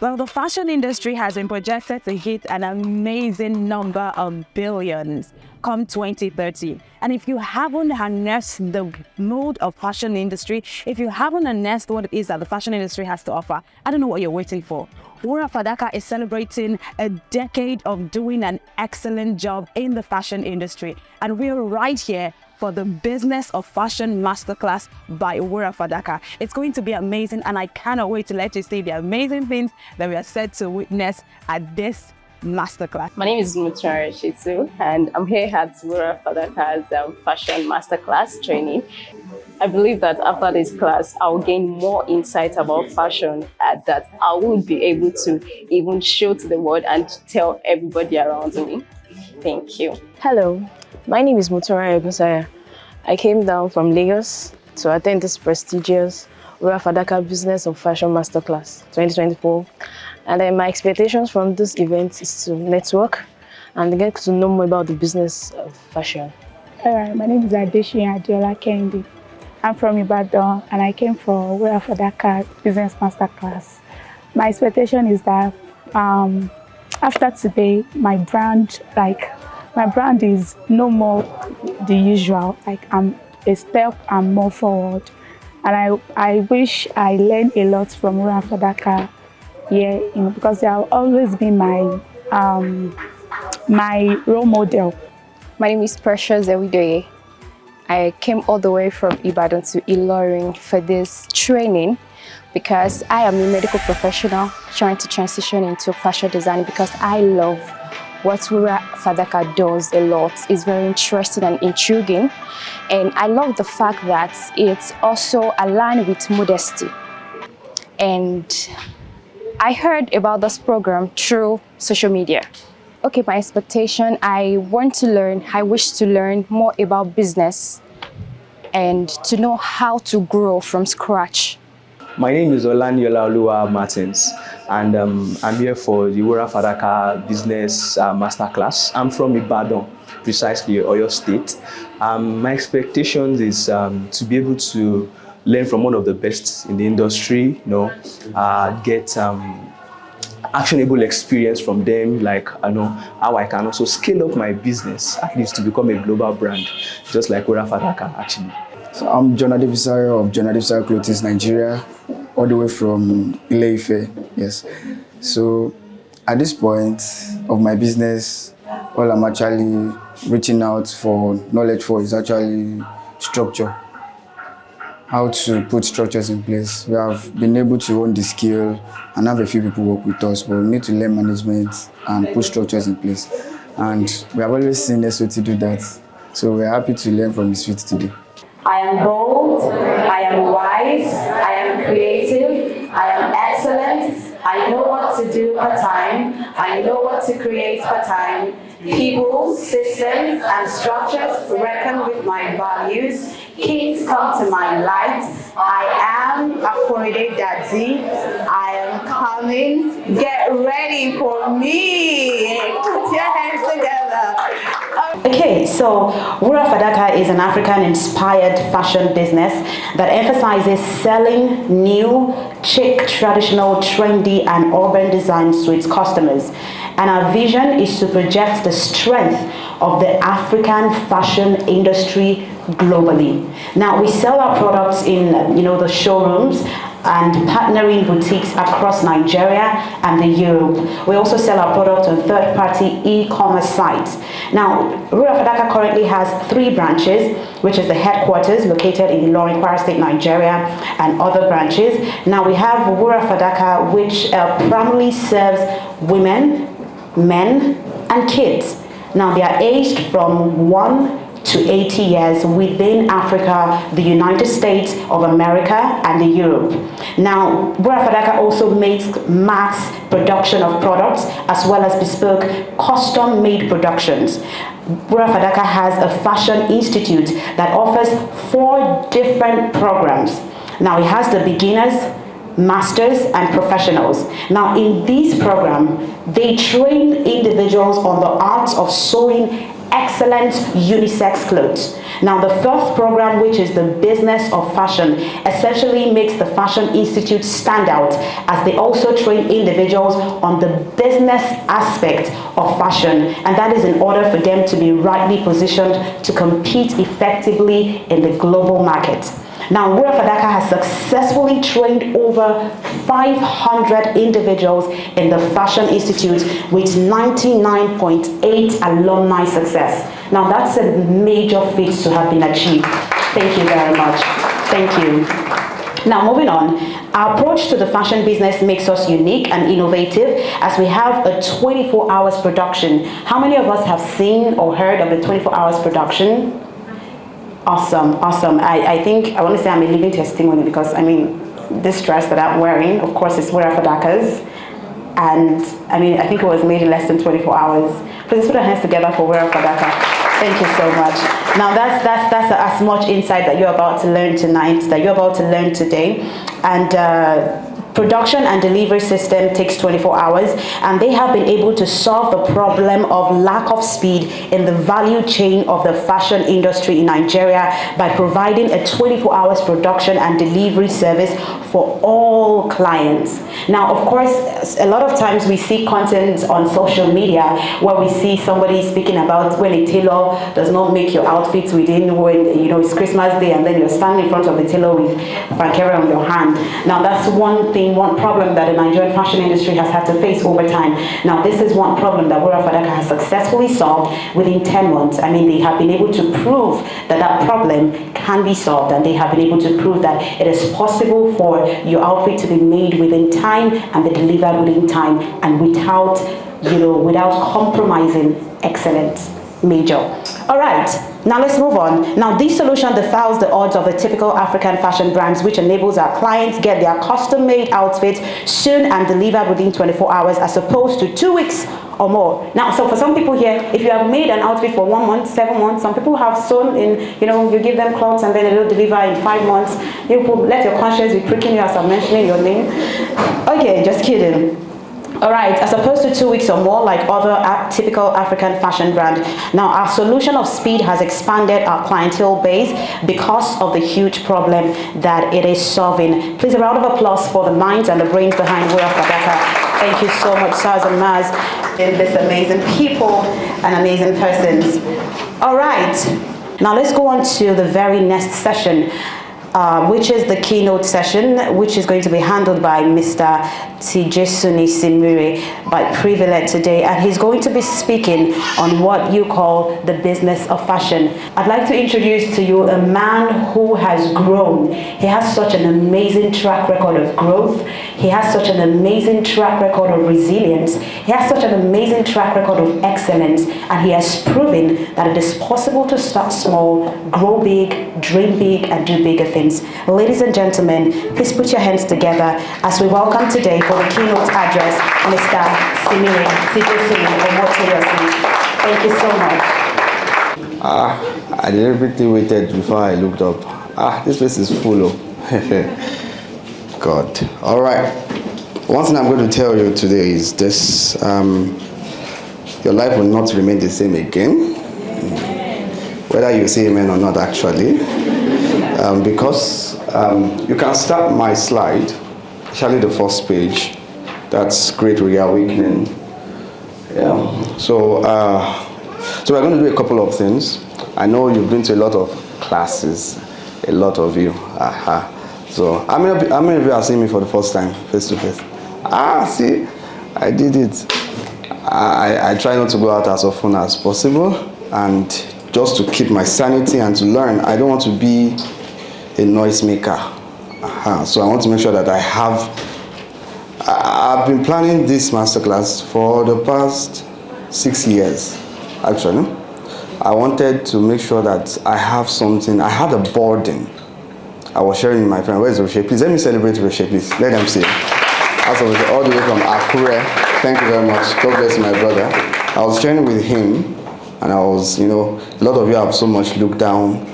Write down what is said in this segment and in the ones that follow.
Well, the fashion industry has been projected to hit an amazing number of billions come 2030. And if you haven't harnessed the mode of fashion industry, if you haven't harnessed what it is that the fashion industry has to offer, I don't know what you're waiting for. Wurafadaka is celebrating a decade of doing an excellent job in the fashion industry. And we're right here for the Business of Fashion Masterclass by Wurafadaka. It's going to be amazing, and I cannot wait to let you see the amazing things that we are set to witness at this masterclass. My name is Mutara, and I'm here at Wurafadaka's Fashion Masterclass training. I believe that after this class, I'll gain more insight about fashion that I will be able to even show to the world and tell everybody around me. Thank you. Hello, my name is Mutara Ebusaya. I came down from Lagos to attend this prestigious Wurafadaka Business of Fashion Masterclass 2024. And my expectations from this event is to network and get to know more about the business of fashion. Alright, my name is Adeshi Adiola Kendi. I'm from Ibadan and I came for Wurafadaka Business Masterclass. My expectation is that after today, my brand is no more the usual. Like, I'm a step and more forward. And I wish I learned a lot from Wurafadaka here, because they have always been my role model. My name is Precious Ewidoye. I came all the way from Ibadan to Ilorin for this training because I am a medical professional trying to transition into fashion design because I love what Wurafadaka does a lot. It's very interesting and intriguing. And I love the fact that it's also aligned with modesty. And I heard about this program through social media. Okay, my expectation, I wish to learn more about business and to know how to grow from scratch. My name is Olanyola Oluwa Martins, and I'm here for the Wurafadaka Business Masterclass. I'm from Ibadan, precisely Oyo State. My expectations is to be able to learn from one of the best in the industry, get actionable experience from them, like how I can also scale up my business, at least to become a global brand, just like Wurafadaka actually. So I'm John Adevisayo of John Adevisayo Clothes Nigeria, all the way from Ile-Ife, yes. So at this point of my business, all I'm actually reaching out for knowledge for is actually structure. How to put structures in place. We have been able to own the skill and have a few people work with us, but we need to learn management and put structures in place. And we have always seen SOT do that. So we're happy to learn from his feet today. I am bold, I am wise, I am creative, I am excellent, I know what to do per time, I know what to create per time. People, systems, and structures reckon with my values. Kings come to my light. I am Akorede Dadzi. I am coming. Get ready for me. Put your hands together. Okay, so Wurafadaka is an African-inspired fashion business that emphasizes selling new, chic, traditional, trendy, and urban designs to its customers. And our vision is to project the strength of the African fashion industry globally. Now, we sell our products in the showrooms and partnering boutiques across Nigeria and the Europe. We also sell our products on third-party e-commerce sites. Now, Wurafadaka currently has 3 branches, which is the headquarters located in Ilorin, Kwara State, Nigeria, and other branches. Now, we have Wurafadaka, which primarily serves women, men, and kids. Now, they are aged from 1 to 80 years within Africa, the United States of America, and the Europe. Now, Wurafadaka also makes mass production of products as well as bespoke custom-made productions. Wurafadaka has a fashion institute that offers 4 different programs. Now, it has the beginners, masters, and professionals. Now, in this program, they train individuals on the arts of sewing excellent unisex clothes. Now, the fourth program, which is the business of fashion, essentially makes the Fashion Institute stand out, as they also train individuals on the business aspect of fashion, and that is in order for them to be rightly positioned to compete effectively in the global market. Now, Wurafadaka has successfully trained over 500 individuals in the Fashion Institute with 99.8 alumni success. Now, that's a major feat to have been achieved. Thank you very much. Thank you. Now, moving on, our approach to the fashion business makes us unique and innovative, as we have a 24 hours production. How many of us have seen or heard of the 24 hours production? Awesome, awesome. I think I want to say I'm a living testimony, because I mean, this dress that I'm wearing, of course, is Wurafadaka's, and I mean, I think it was made in less than 24 hours. Please put our hands together for Wurafadaka. Thank you so much. Now, that's as much insight that you're about to learn tonight, that you're about to learn today, and. Production and delivery system takes 24 hours, and they have been able to solve the problem of lack of speed in the value chain of the fashion industry in Nigeria by providing a 24 hours production and delivery service for all clients. Now, of course, a lot of times we see content on social media where we see somebody speaking about when a tailor does not make your outfits within, when, you know, it's Christmas Day and then you're standing in front of the tailor with pankere on your hand. Now, that's one thing, one problem that the Nigerian fashion industry has had to face over time. Now, this is one problem that Wurafadaka has successfully solved within 10 months. I mean, they have been able to prove that that problem can be solved, and they have been able to prove that it is possible for your outfit to be made within time and be delivered within time, and without, you know, without compromising excellence. Major. All right, now let's move on. Now, this solution defies the odds of the typical African fashion brands, which enables our clients get their custom-made outfits soon and delivered within 24 hours, as opposed to 2 weeks or more. Now, so for some people here, if you have made an outfit for 1 month, 7 months, some people have sewn in, you know, you give them clothes and then they will deliver in 5 months. You let your conscience be pricking you as I'm mentioning your name. Okay, just kidding. All right, as opposed to 2 weeks or more like other typical African fashion brand. Now, our solution of speed has expanded our clientele base because of the huge problem that it is solving. Please, a round of applause for the minds and the brains behind Wurafadaka. Thank you so much, sirs and mas, in this amazing people and amazing persons. All right, now let's go on to the very next session, which is the keynote session, which is going to be handled by Mr. Tijesuni Simure by Privilege today, and he's going to be speaking on what you call the business of fashion. I'd like to introduce to you a man who has grown. He has such an amazing track record of growth. He has such an amazing track record of resilience. He has such an amazing track record of excellence, and he has proven that it is possible to start small, grow big, dream big, and do bigger things. Ladies and gentlemen, please put your hands together as we welcome today for the keynote address, Mr. Simire Tijesuni Omotoyosi. Thank you so much. I deliberately waited before I looked up. This place is full of God. All right. One thing I'm going to tell you today is this: your life will not remain the same again, whether you say amen or not, actually. Because you can start my slide, especially the first page. That's Great Reawakening. Yeah. So we're going to do a couple of things. I know you've been to a lot of classes, a lot of you. So how many of you are seeing me for the first time, face to face? See, I did it. I try not to go out as often as possible, and just to keep my sanity and to learn. I don't want to be a noisemaker. So I want to make sure that I've been planning this masterclass for the past 6 years, actually. I wanted to make sure that I have something. I had a burden. I was sharing with my friend. Where's Roche? Please let me celebrate Roche, please. Let them see. All the way from Akure. Thank you very much. God bless my brother. I was sharing with him, and I was, a lot of you have so much looked down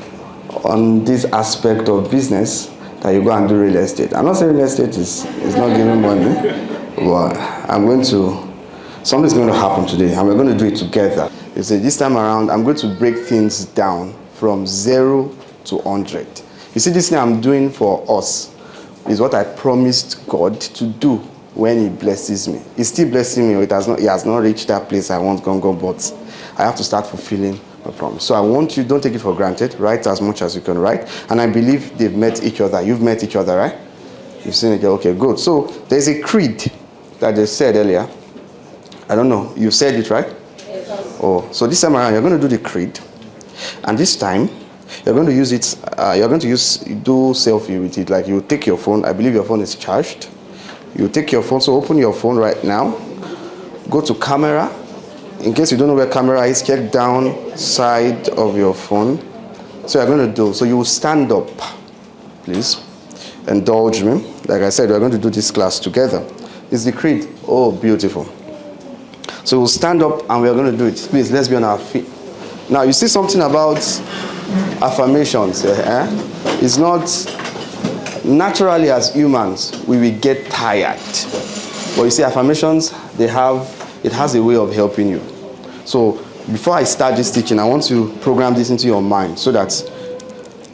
on this aspect of business that you go and do real estate. I'm not saying real estate is not giving money, but I'm going to Something's going to happen today, and we're going to do it together. You see, this time around, I'm going to break things down from 0 to 100. You see, this thing I'm doing for us is what I promised God to do when He blesses me. He's still blessing me. He has not reached that place I want, but I have to start fulfilling my promise. So I want you, don't take it for granted. Write as much as you can write. And I believe they've met each other. You've met each other, right? You've seen it. Okay, good. So there's a creed that they said earlier. I don't know. You said it, right? Yes. Oh, so this time around, you're going to do the creed. And this time, you're going to use it, do selfie with it. Like you take your phone. I believe your phone is charged. You take your phone. So open your phone right now. Go to camera. In case you don't know where camera is, check down side of your phone. So you're going to do, so you will stand up, please. Indulge me. Like I said, we're going to do this class together. It's the creed. Oh, beautiful. So we'll stand up and we're going to do it. Please, let's be on our feet. Now, you see something about affirmations. It's not, naturally as humans, we will get tired. But you see, affirmations, it has a way of helping you. So before I start this teaching, I want to program this into your mind so that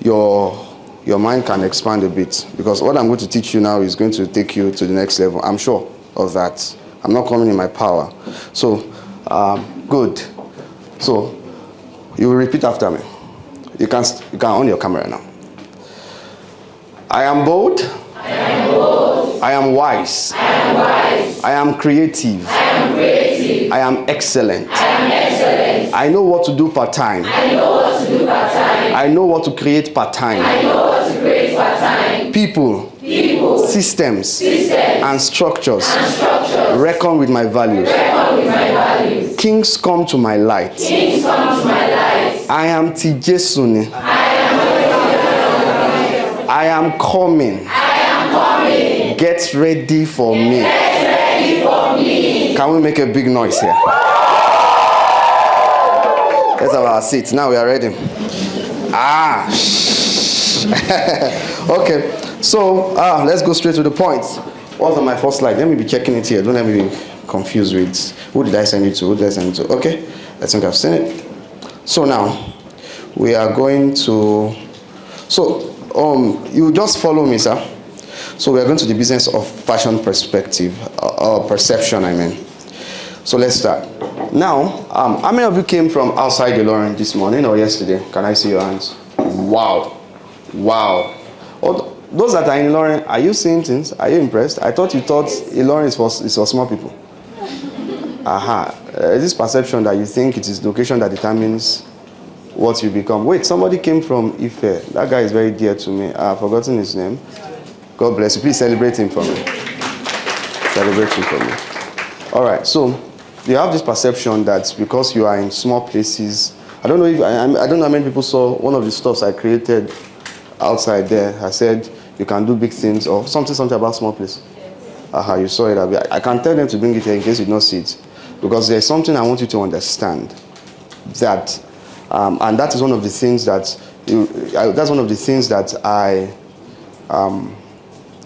your mind can expand a bit. Because what I'm going to teach you now is going to take you to the next level. I'm sure of that. I'm not coming in my power. So, good. So, you will repeat after me. You can on your camera now. I am bold. I am bold. I am wise. I am wise. I am creative. I am creative. I am excellent. I am excellent. I know what to do part-time. I know what to do part-time. I know what to create part-time. I know what to create part-time. People, systems, and structures reckon with my values. Kings come to my light. Kings come to my light. I am TJ Suni. I am coming. I am coming. Get ready for me. Get ready for me. Can we make a big noise here? Let's have our seats. Now we are ready. Okay. So let's go straight to the points. What's on my first slide? Let me be checking it here. Don't let me be confused with who did I send it to? Who did I send it to? Okay. I think I've seen it. So now we are going to. So you just follow me, sir. So we are going to the business of fashion perspective, or perception, I mean. So let's start. Now, how many of you came from outside Ilorin this morning or yesterday? Can I see your hands? Wow. Wow. Those that are in Ilorin, are you seeing things? Are you impressed? I thought you thought Ilorin is for small people. This perception that you think it is location that determines what you become. Wait, somebody came from Ife. That guy is very dear to me. I've forgotten his name. God bless you. Please celebrate him for me. Celebrate him for me. All right. So you have this perception that because you are in small places. I don't know how many people saw one of the stuffs I created outside there. I said you can do big things or something about small place. You saw it. I can tell them to bring it here in case you don't see it, because there's something I want you to understand. That and that is one of the things that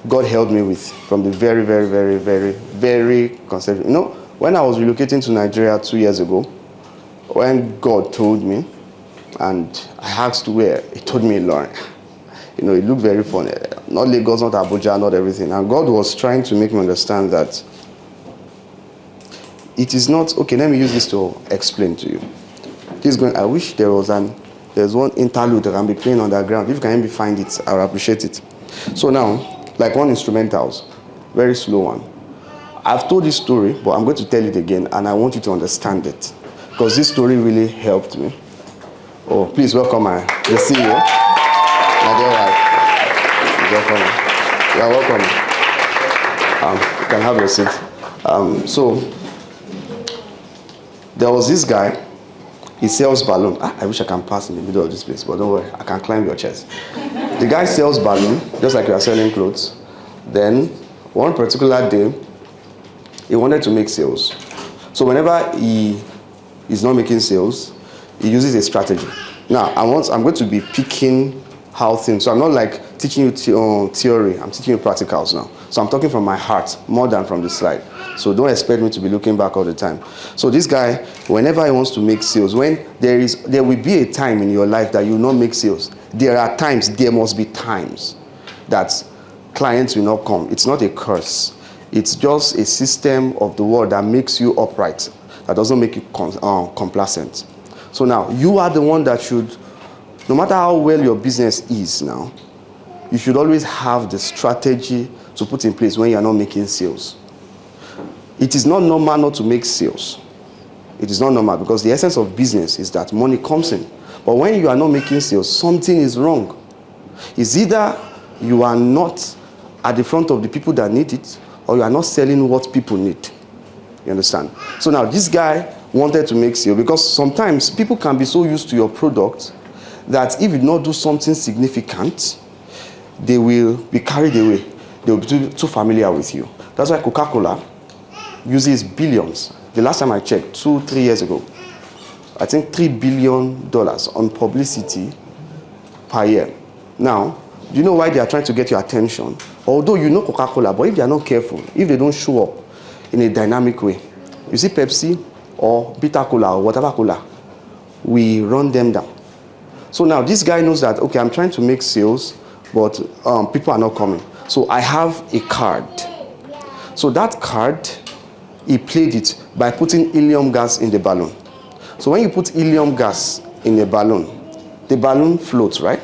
God helped me with from the very, very, very, very, very conception. You know, when I was relocating to Nigeria 2 years ago, when God told me, and I asked where, He told me Ilorin. You know, it looked very funny. Not Lagos, not Abuja, not everything. And God was trying to make me understand that it is not, okay, let me use this to explain to you. I wish there's one interlude that can be playing on the ground. If you can help me find it, I would appreciate it. So now, like one instrumentals, very slow one. I've told this story, but I'm going to tell it again, and I want you to understand it, because this story really helped me. Oh, please welcome the CEO, my dear wife. Welcome. You are welcome. You can have your seat. So there was this guy. He sells balloon. I wish I can pass in the middle of this place, but don't worry, I can climb your chest. The guy sells balloon, just like you are selling clothes. Then, one particular day, he wanted to make sales. So whenever he is not making sales, he uses a strategy. Now, I'm going to be picking how things. So I'm not like teaching you theory. I'm teaching you practicals now. So I'm talking from my heart more than from the slide. So don't expect me to be looking back all the time. So this guy, whenever he wants to make sales, when there will be a time in your life that you will not make sales. There must be times that clients will not come. It's not a curse. It's just a system of the world that makes you upright, that doesn't make you complacent. So now, you are the one that should, no matter how well your business is now, you should always have the strategy to put in place when you are not making sales. It is not normal not to make sales. It is not normal because the essence of business is that money comes in. But when you are not making sales, something is wrong. It's either you are not at the front of the people that need it, or you are not selling what people need. You understand? So now this guy wanted to make sales because sometimes people can be so used to your product that if you not do something significant, they will be carried away. They will be too familiar with you. That's why Coca-Cola uses billions. The last time I checked, 2-3 years ago, I think $3 billion on publicity per year. Now, do you know why they are trying to get your attention? Although you know Coca-Cola, but if they are not careful, if they don't show up in a dynamic way, you see Pepsi or Bitter Cola or whatever cola, we run them down. So now this guy knows that, okay, I'm trying to make sales, but people are not coming. So I have a card. So that card, he played it by putting helium gas in the balloon. So when you put helium gas in a balloon, the balloon floats, right?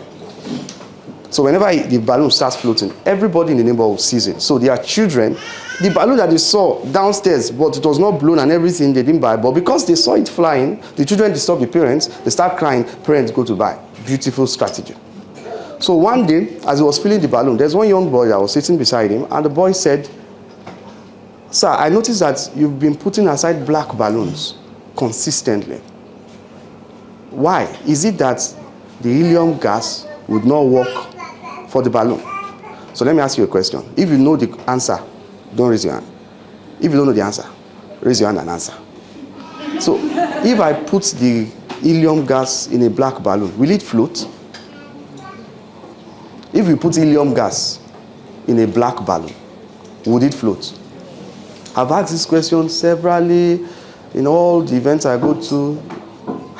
So whenever the balloon starts floating, everybody in the neighborhood sees it. So their children, the balloon that they saw downstairs, but it was not blown and everything, they didn't buy. But because they saw it flying, the children disturb the parents, they start crying, parents go to buy. Beautiful strategy. So one day, as he was filling the balloon, there's one young boy that was sitting beside him, and the boy said, "Sir, I noticed that you've been putting aside black balloons consistently. Why? Is it that the helium gas would not work for the balloon?" So let me ask you a question. If you know the answer, don't raise your hand. If you don't know the answer, raise your hand and answer. So if I put the helium gas in a black balloon, will it float? If we put helium gas in a black balloon, would it float? I've asked this question severally in all the events I go to.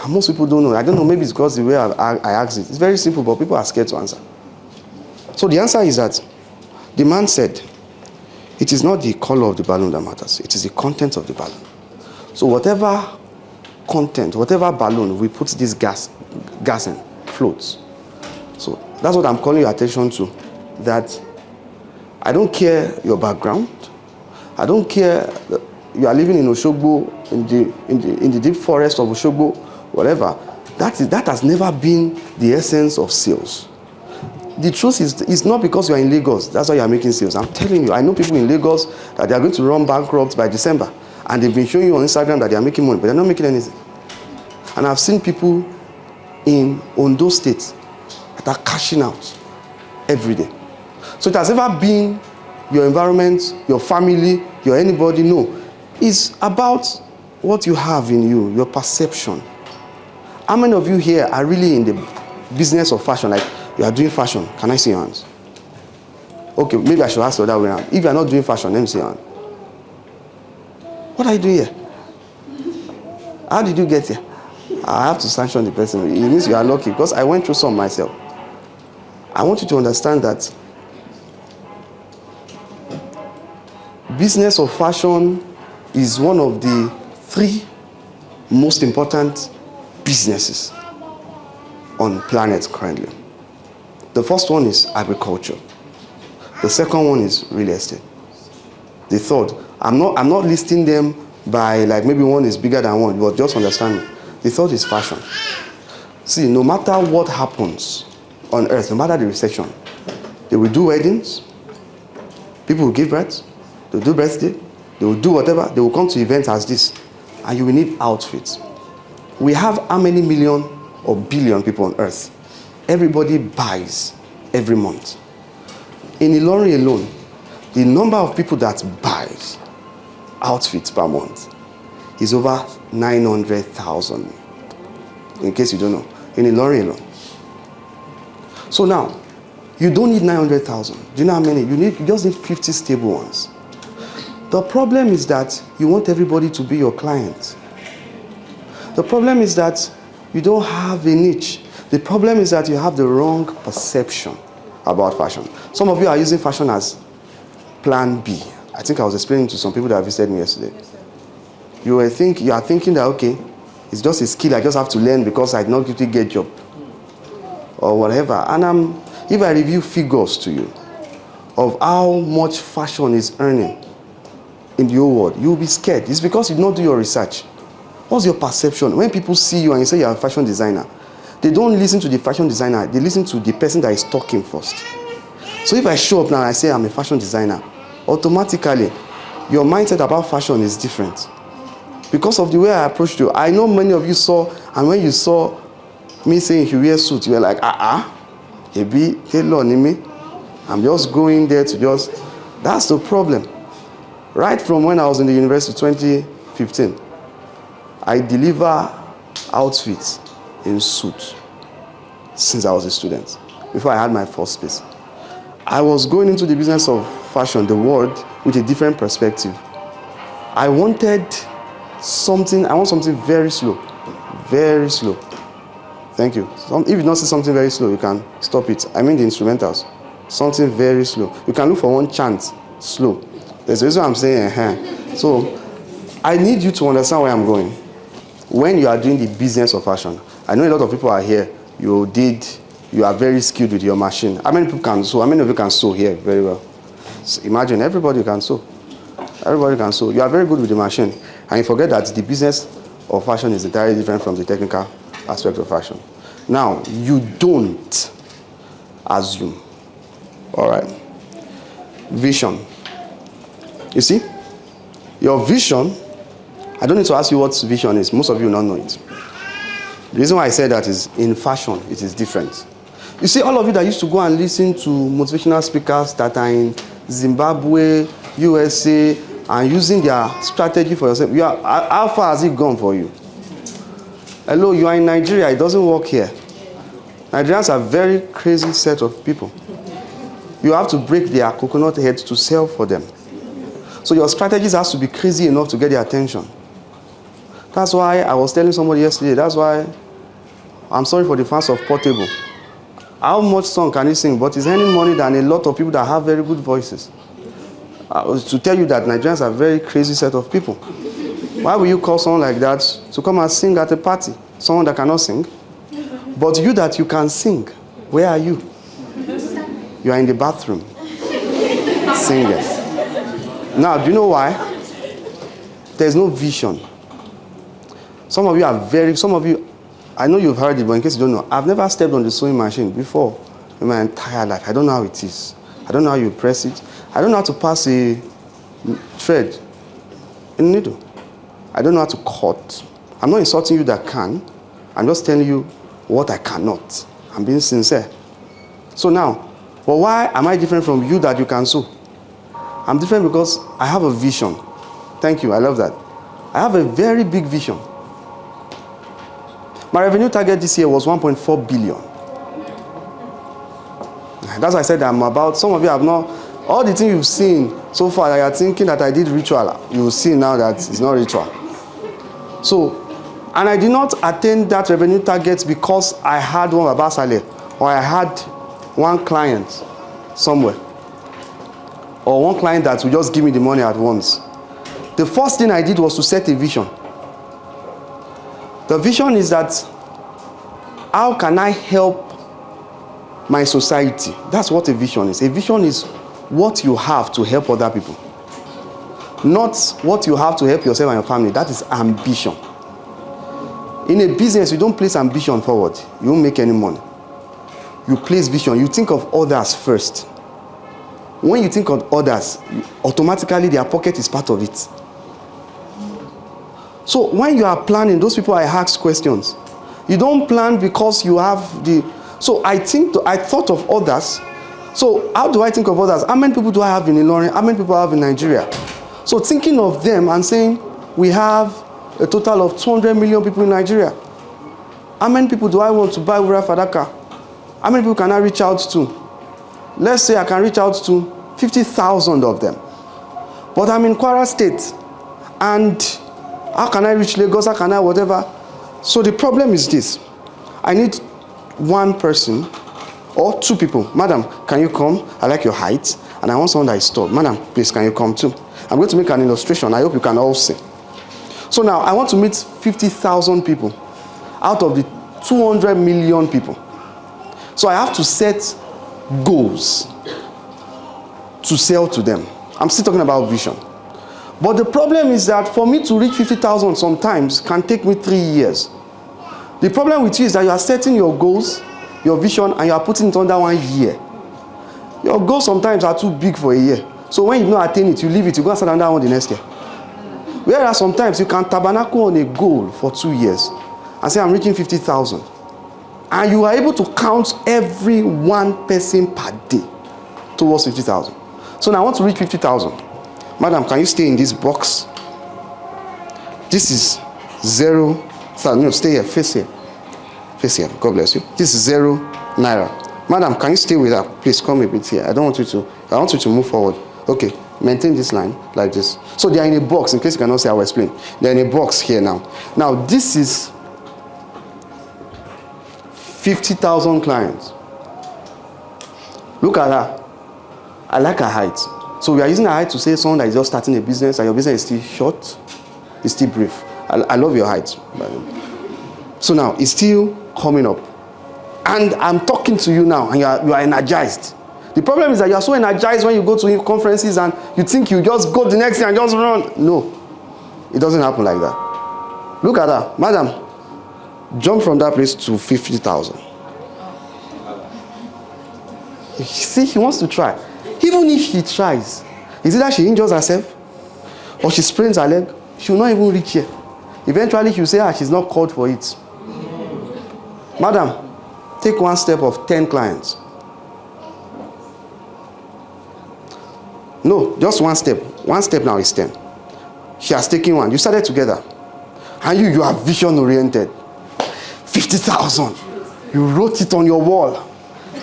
Most people don't know. I don't know, maybe it's because the way I ask it. It's very simple, but people are scared to answer. So the answer is that the man said, it is not the color of the balloon that matters. It is the content of the balloon. So whatever content, whatever balloon we put this gas in, floats. So that's what I'm calling your attention to. That I don't care your background. I don't care that you are living in Oshogbo, in the deep forest of Oshogbo, whatever. That has never been the essence of sales. The truth is, it's not because you are in Lagos, that's why you are making sales. I'm telling you, I know people in Lagos that they are going to run bankrupt by December. And they've been showing you on Instagram that they are making money, but they're not making anything. And I've seen people in Ondo State that are cashing out every day. So it has never been your environment, your family, your anybody. No. It's about what you have in you, your perception. How many of you here are really in the business of fashion? Like, you are doing fashion. Can I see your hands? Okay, maybe I should ask the other way around. If you are not doing fashion, let me see your hand. What are you doing here? How did you get here? I have to sanction the person. It means you are lucky because I went through some myself. I want you to understand that business of fashion is one of the 3 most important businesses on planet currently. The first one is agriculture. The second one is real estate. The third, I'm not listing them by like maybe one is bigger than one, but just understand me. The third is fashion. See, no matter what happens on earth, no matter the recession, they will do weddings, people will give birth, they will do birthday, they will do whatever, they will come to events as this, and you will need outfits. We have how many million or billion people on earth? Everybody buys every month. In Ilorin alone, the number of people that buys outfits per month is over 900,000. In case you don't know, in Ilorin alone. So now, You don't need 900,000. Do you know how many? You just need 50 stable ones. The problem is that you want everybody to be your client. The problem is that you don't have a niche. The problem is that you have the wrong perception about fashion. Some of you are using fashion as plan B. I think I was explaining to some people that visited me yesterday. You are thinking that, okay, it's just a skill I just have to learn because I did not get a job or whatever. And if I review figures to you of how much fashion is earning in the whole world, you'll be scared. It's because you did not do your research. What's your perception? When people see you and you say you're a fashion designer, they don't listen to the fashion designer, they listen to the person that is talking first. So if I show up now and I say I'm a fashion designer, automatically your mindset about fashion is different. Because of the way I approached you, I know many of you saw, and when you saw me saying you wear suit, you were like, Ebi, tailor ni me. I'm just going there to just, that's the problem. Right from when I was in the university, 2015, I deliver outfits in suit since I was a student, before I had my first space. I was going into the business of fashion, the world, with a different perspective. I want something very slow. Very slow. Thank you. If you don't see something very slow, you can stop it. I mean the instrumentals. Something very slow. You can look for one chant, slow. There's a reason I'm saying, So, I need you to understand where I'm going. When you are doing the business of fashion, I know a lot of people are here, you are very skilled with your machine. How many people can sew? How many of you can sew here very well? So imagine everybody can sew. Everybody can sew. You are very good with the machine. And you forget that the business of fashion is entirely different from the technical aspect of fashion. Now, you don't assume. All right. Vision. You see? Your vision, I don't need to ask you what vision is. Most of you don't know it. The reason why I said that is in fashion, it is different. You see, all of you that used to go and listen to motivational speakers that are in Zimbabwe, USA, and using their strategy for yourself, how far has it gone for you? Hello, you are in Nigeria, it doesn't work here. Nigerians are a very crazy set of people. You have to break their coconut heads to sell for them. So your strategies has to be crazy enough to get their attention. That's why I was telling somebody yesterday, that's why I'm sorry for the fans of Portable. How much song can he sing? But he's earning money than a lot of people that have very good voices. To tell you that Nigerians are a very crazy set of people. Why will you call someone like that to come and sing at a party? Someone that cannot sing? But you that you can sing, where are you? You are in the bathroom singing. Now, do you know why? There's no vision. Some of you, I know you've heard it, but in case you don't know, I've never stepped on the sewing machine before in my entire life. I don't know how it is. I don't know how you press it. I don't know how to pass a thread in a needle. I don't know how to cut. I'm not insulting you that can. I'm just telling you what I cannot. I'm being sincere. So now, but why am I different from you that you can sew? I'm different because I have a vision. Thank you, I love that. I have a very big vision. My revenue target this year was 1.4 billion. That's why I said I'm about, some of you have not, all the things you've seen so far that you're thinking that I did ritual, you will see now that it's not ritual. So, and I did not attain that revenue target because I had one Babasale or I had one client somewhere or one client that would just give me the money at once. The first thing I did was to set a vision. The vision is that how can I help my society? That's what a vision is. A vision is what you have to help other people. Not what you have to help yourself and your family. That is ambition. In a business, you don't place ambition forward. You won't make any money. You place vision. You think of others first. When you think of others, automatically their pocket is part of it. So when you are planning, those people I ask questions. You don't plan because you have the... So I thought of others. So how do I think of others? How many people do I have in Ilorin? How many people I have in Nigeria? So thinking of them and saying, we have a total of 200 million people in Nigeria. How many people do I want to buy Wurafadaka? How many people can I reach out to? let's say I can reach out to 50,000 of them. But I'm in Kwara State, and how can I reach Lagos? How can I whatever? So the problem is this. I need one person or two people. Madam, can you come? I like your height, and I want someone that is tall. Madam, please, can you come too? I'm going to make an illustration. I hope you can all see. So now I want to meet 50,000 people out of the 200 million people. So I have to set goals to sell to them. I'm still talking about vision. But the problem is that for me to reach 50,000 sometimes can take me 3 years. The problem with you is that you are setting your goals, your vision, and you are putting it under 1 year. Your goals sometimes are too big for a year. So when you don't attain it, you leave it, you go and start another one the next year. Whereas sometimes you can tabernacle on a goal for 2 years and say, I'm reaching 50,000. And you are able to count every one person per day towards 50,000. So now I want to reach 50,000. Madam, can you stay in this box? This is 0. No, stay here, face here. Face here, God bless you. This is 0 naira. Madam, can you stay with her? Please come a bit here. I want you to move forward. Okay, maintain this line like this. So they are in a box, in case you cannot see, I will explain. They are in a box here now. Now this is 50,000 clients. Look at her. I like her height. So we are using her height to say someone that is just starting a business and your business is still short, it's still brief. I love your height. So now it's still coming up. And I'm talking to you now and you are energized. The problem is that you are so energized when you go to conferences and you think you just go the next thing and just run. No, it doesn't happen like that. Look at her. Madam, jump from that place to 50,000. See, he wants to try. Even if she tries, is it that she injures herself or she sprains her leg? She will not even reach here. Eventually, she will say, she's not called for it. Madam, take one step of 10 clients. No, just one step. One step now is 10. She has taken one. You started together. And you are vision-oriented. 50,000. You wrote it on your wall.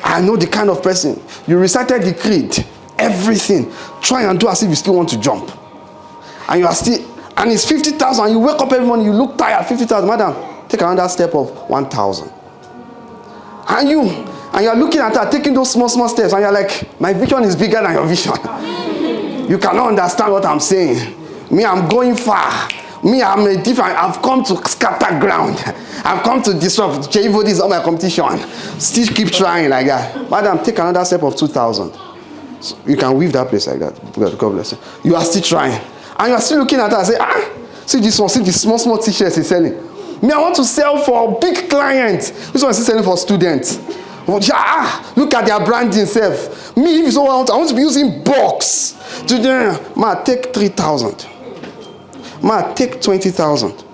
I know the kind of person. You recited the creed. Everything. Try and do as if you still want to jump. And you are still... And it's 50,000. You wake up every morning, you look tired. 50,000. Madam, take another step of 1,000. And you are looking at her, taking those small steps. And you're like, my vision is bigger than your vision. You cannot understand what I'm saying. Me, I'm going far. Me, I'm a different. I've come to scatter ground. I've come to disrupt. This is all my competition. Still keep trying like that. Madam, take another step of 2,000. So you can weave that place like that. God bless you. You are still trying. And you are still looking at her and say, see this one, see the small t-shirts he's selling. Me, I want to sell for big clients. This one is selling for students. Look at their branding self. Me, if it's all I want to be using box. Ma, take 3,000. Ma, take 20,000.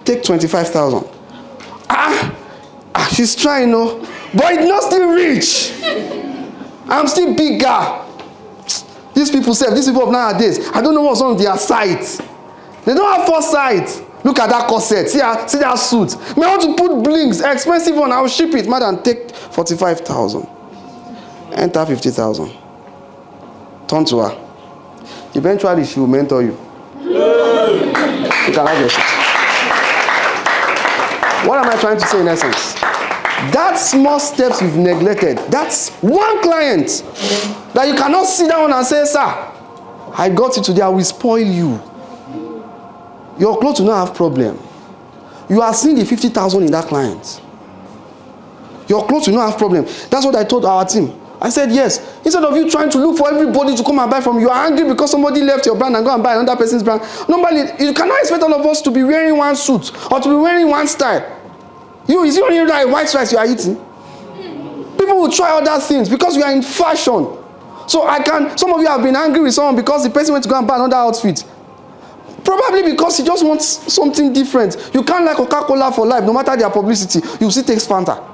Take 25,000. She's trying, no, but it's not still rich. I'm still bigger. These people of nowadays, I don't know what's wrong with their sight. They don't have foresight. Look at that corset. See that suit. Me, I want to put blings, expensive one. I'll ship it. Madam, take 45,000. Enter 50,000. Turn to her. Eventually, she will mentor you. You can have your shit. What am I trying to say in essence? That small steps you've neglected, that's one client that you cannot sit down and say, sir, I got you today, I will spoil you. Your clothes will not have problem. You are seeing the 50,000 in that client. Your clothes will not have problem. That's what I told our team. I said, yes. Instead of you trying to look for everybody to come and buy from you, are angry because somebody left your brand and go and buy another person's brand. Normally, you cannot expect all of us to be wearing one suit or to be wearing one style. Is it only that white rice you are eating? People will try other things because you are in fashion. So some of you have been angry with someone because the person went to go and buy another outfit. Probably because he just wants something different. You can't like Coca-Cola for life, no matter their publicity. You still take Fanta.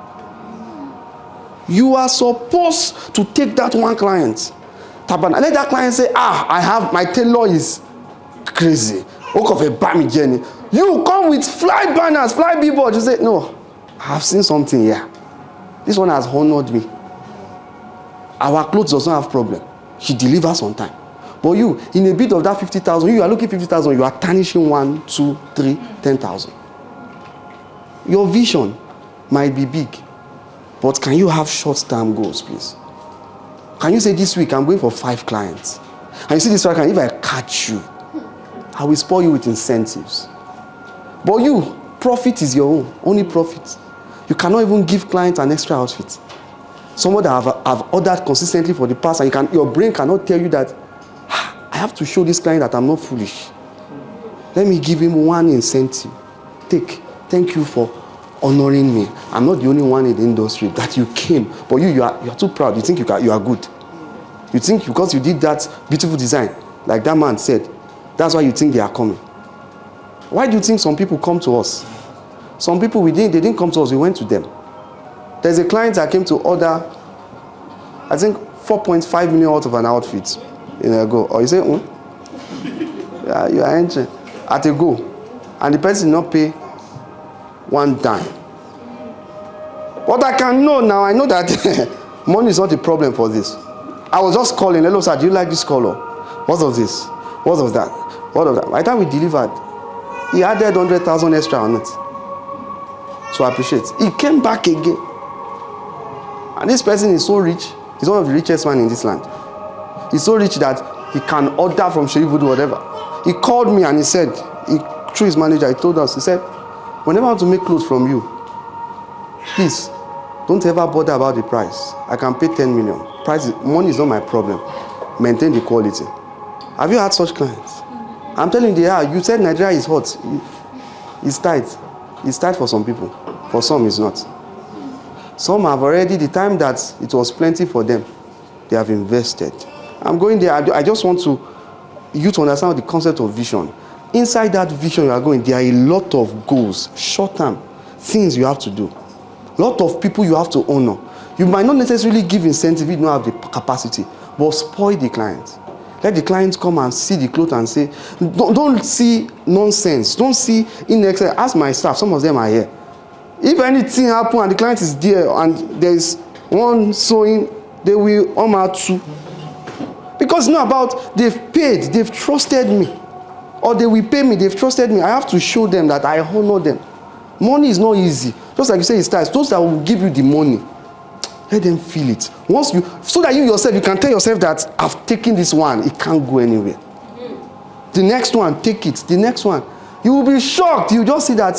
You are supposed to take that one client. Let that client say, my tailor is crazy. Walk of a bammy journey. You come with fly banners, fly billboards. You say, no, I have seen something here. This one has honored me. Our clothes does not have problem. She delivers on time. But you, in a bit of that 50,000, you are looking 50,000, you are tarnishing 1, 2, 3, 10,000. Your vision might be big, but can you have short-term goals, please? Can you say this week, I'm going for 5 clients? And you see this week, if I catch you, I will spoil you with incentives. But you, profit is your own, only profit. You cannot even give clients an extra outfit. Someone that have ordered consistently for the past, and your brain cannot tell you that, I have to show this client that I'm not foolish. Let me give him one incentive. Thank you for honoring me. I'm not the only one in the industry that you came, but you are too proud. You think you are good. You think because you did that beautiful design, like that man said, that's why you think they are coming. Why do you think some people come to us? Some people, they didn't come to us, we went to them. There's a client that came to order, I think, 4.5 million out of an outfit in a go. Or you say, yeah, you are entering at a go. And the person did not pay 1 dime. What I can know now, I know that money is not a problem for this. I was just calling, hello sir, do you like this color? What of this? What of that? What of that? By the time we delivered, he added 100,000 extra on it. So I appreciate. He came back again. And this person is so rich. He's one of the richest men in this land. He's so rich that he can order from Sherivudu, whatever. He called me and he said, through his manager, he told us, he said, whenever I want to make clothes from you, please, don't ever bother about the price. I can pay 10 million. Money is not my problem. Maintain the quality. Have you had such clients? I'm telling you, they are. You said Nigeria is hot. It's tight. It's tight for some people. For some, it's not. Some have already, the time that it was plenty for them, they have invested. I'm going there. I just want you to understand the concept of vision. Inside that vision you are going, there are a lot of goals, short-term things you have to do. A lot of people you have to honor. You might not necessarily give incentive if you don't have the capacity, but spoil the client. Let the clients come and see the clothes and say, don't see nonsense. Don't see inexcellence. Ask my staff, some of them are here. If anything happens and the client is there and there is one sewing, they will out too. Because it's not about they've paid, they've trusted me. Or they will pay me, they've trusted me. I have to show them that I honor them. Money is not easy. Just like you say, it's tight. Those that will give you the money, let them feel it. So that you yourself, you can tell yourself that I've taken this one, it can't go anywhere. The next one, take it. The next one. You will be shocked. You just see that,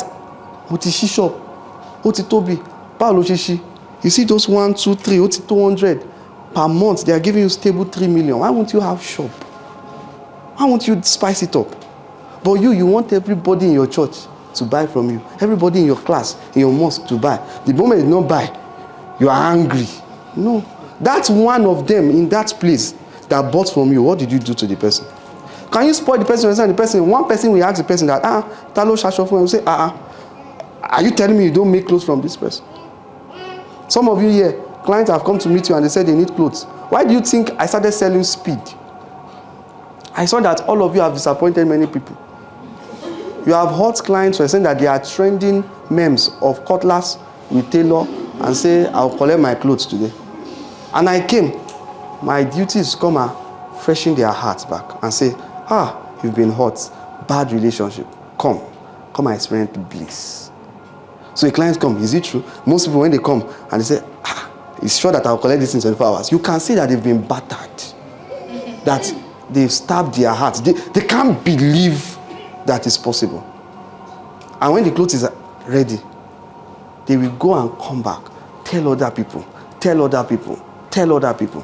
Otishi shop, Otitobi, Paolochishi. You see those 1, 2, 3, Oti 200 per month, they are giving you stable 3 million. Why won't you have shop? Why won't you spice it up? But you want everybody in your church to buy from you. Everybody in your class, in your mosque to buy. The moment you don't buy, you are angry. No. That's one of them in that place that bought from you. What did you do to the person? Can you spoil the person? The person, one person will ask the person that, Talo Shashofo, and say, are you telling me you don't make clothes from this person? Some of you here, clients have come to meet you and they said they need clothes. Why do you think I started selling speed? I saw that all of you have disappointed many people. You have hot clients who are saying that they are trending memes of cutlass with tailor and say, I'll collect my clothes today. And I came. My duty is to come and freshen their hearts back and say, you've been hot. Bad relationship. Come and experience bliss. So the clients come, is it true? Most people, when they come and they say, it's sure that I'll collect this in 24 hours. You can see that they've been battered. That they've stabbed their hearts. They can't believe that is possible. And when the clothes is ready, they will go and come back, tell other people, tell other people, tell other people.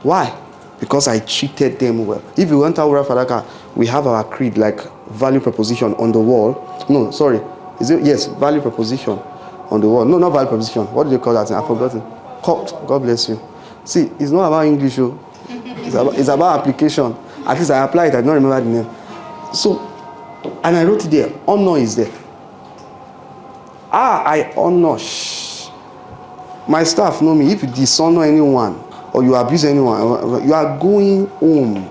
Why? Because I treated them well. If you went to Wurafadaka, we have our creed, like value proposition on the wall. No, sorry. Yes, value proposition on the wall. No, not value proposition. What do they call that? I've forgotten. God bless you. See, it's not about English. It's about application. At least I applied it. I don't remember the name. So, and I wrote it there. Honor is there. I honor. My staff know me. If you dishonor anyone or you abuse anyone, you are going home.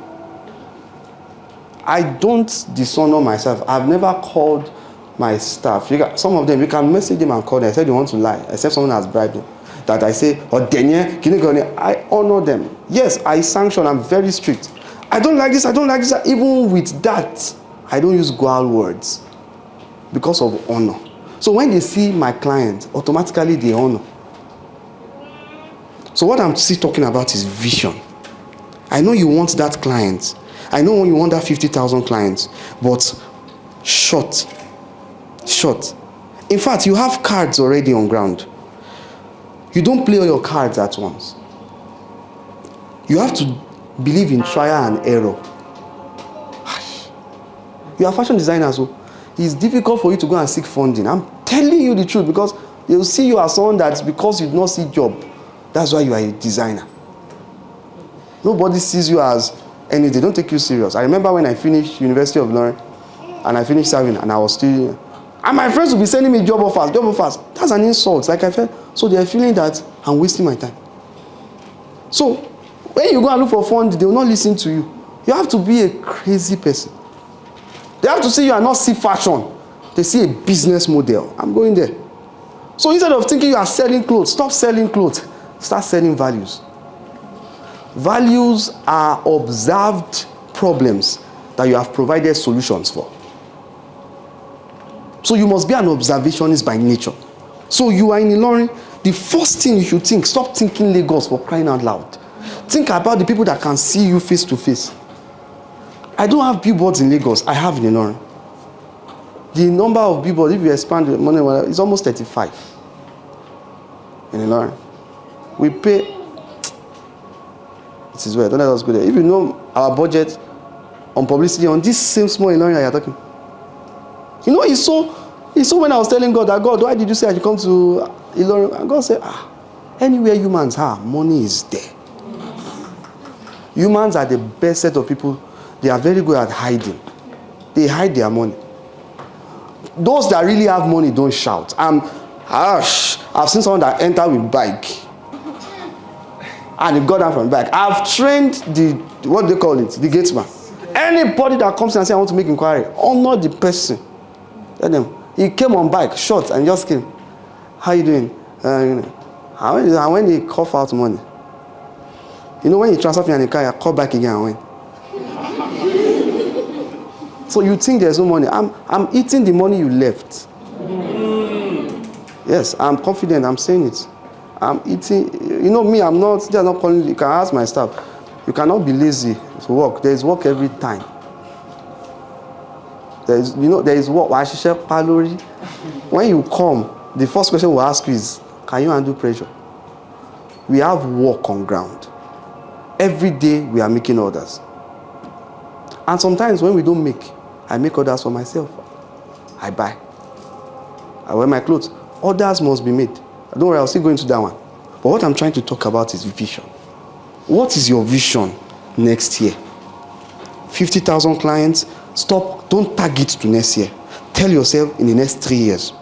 I don't dishonor myself. I've never called my staff. Some of them, you can message them and call them. I said you want to lie, except someone has bribed them. that I say, or Denye, I honor them. Yes, I sanction, I'm very strict. I don't like this, I don't like this. Even with that, I don't use goal words because of honor. So when they see my client, automatically they honor. So what I'm still talking about is vision. I know you want that client. I know you want that 50,000 clients, but short. In fact, you have cards already on ground. You don't play all your cards at once. You have to believe in trial and error. You are fashion designers, so it's difficult for you to go and seek funding. I'm telling you the truth, because they will see you as someone that because you did not see job, that's why you are a designer. Nobody sees you as anything. They don't take you serious. I remember when I finished University of London and I finished serving and I was still, and my friends would be sending me job offers. That's an insult. Like I felt, so they are feeling that I'm wasting my time. So when you go and look for funds, they will not listen to you. You have to be a crazy person. They have to see you and not see fashion. They see a business model. I'm going there. So instead of thinking you are selling clothes, stop selling clothes. Start selling values. Values are observed problems that you have provided solutions for. So you must be an observationist by nature. So you are in Ilorin, the first thing you should think, stop thinking Lagos, for crying out loud. Think about the people that can see you face to face. I don't have billboards in Lagos, I have in Ilorin. The number of billboards, if you expand the money, it's almost 35 in Ilorin. We pay, it is well, don't let us go there. If you know our budget on publicity on this same small Ilorin that you're talking, you know, it's so when I was telling God that, God, why did you say I should come to Ilorin? And God said, anywhere humans are, money is there. Humans are the best set of people. They are very good at hiding. They hide their money. Those that really have money don't shout. I've seen someone that entered with bike and he got down from the bike. I've trained the gatesman. Anybody that comes in and says, I want to make inquiry, honor the person. Tell them, he came on bike, short, and just came. How you doing? And when they cough out money, you know, when you transfer in a car, you call back again and win. So you think there's no money. I'm eating the money you left. Yes, I'm confident, I'm saying it. I'm eating, you know me, I'm not, they're not calling, you can ask my staff. You cannot be lazy to work. There is work every time. There is work. When you come, the first question we'll ask you is, can you handle pressure? We have work on ground. Every day we are making orders. And sometimes when we don't make, I make orders for myself. I buy. I wear my clothes. Orders must be made. Don't worry, I'll still go into that one. But what I'm trying to talk about is vision. What is your vision next year? 50,000 clients. Stop. Don't target to next year. Tell yourself in the next 3 years,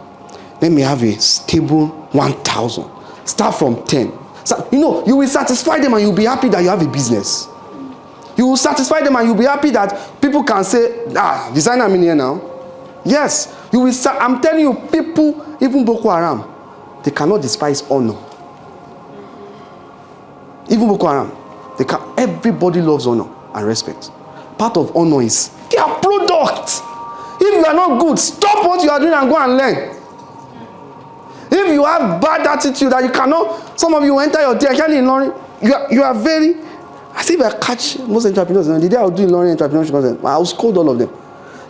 let me have a stable 1,000. Start from 10. So, you know, you will satisfy them and you'll be happy that you have a business. You will satisfy them and you'll be happy that people can say, designer I'm in here now. Yes, you will. I'm telling you, people, even Boko Haram, they cannot despise honor. Even Boko Haram, everybody loves honor and respect. Part of honor is their product. If you are not good, stop what you are doing and go and learn. If you have bad attitude that you cannot, some of you enter your day, actually in learning, you are very, as if I catch most entrepreneurs, the day I was doing learning entrepreneurship, I will scold all of them.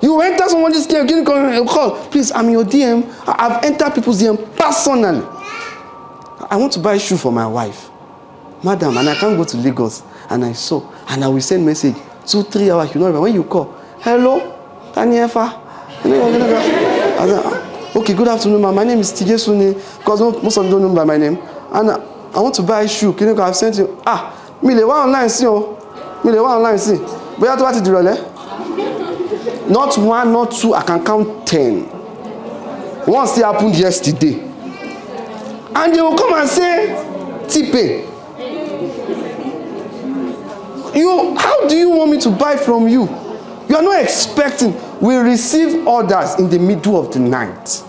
You enter someone's DM, give me a call, please, I'm in your DM. I've entered people's DM personally. I want to buy a shoe for my wife. Madam, and I can't go to Lagos. And I saw, and I will send message, 2-3 hours, you know, when you call, hello, Taniefa. Okay, good afternoon, ma'am. My name is TJ Suni, because most of them don't know by my name. And I want to buy a shoe. Can you go? I've sent you. Me le wa online see. But you have to not one, not two, I can count 10. Once it happened yesterday. And they will come and say, Tipe. How do you want me to buy from you? You are not expecting. We receive orders in the middle of the night.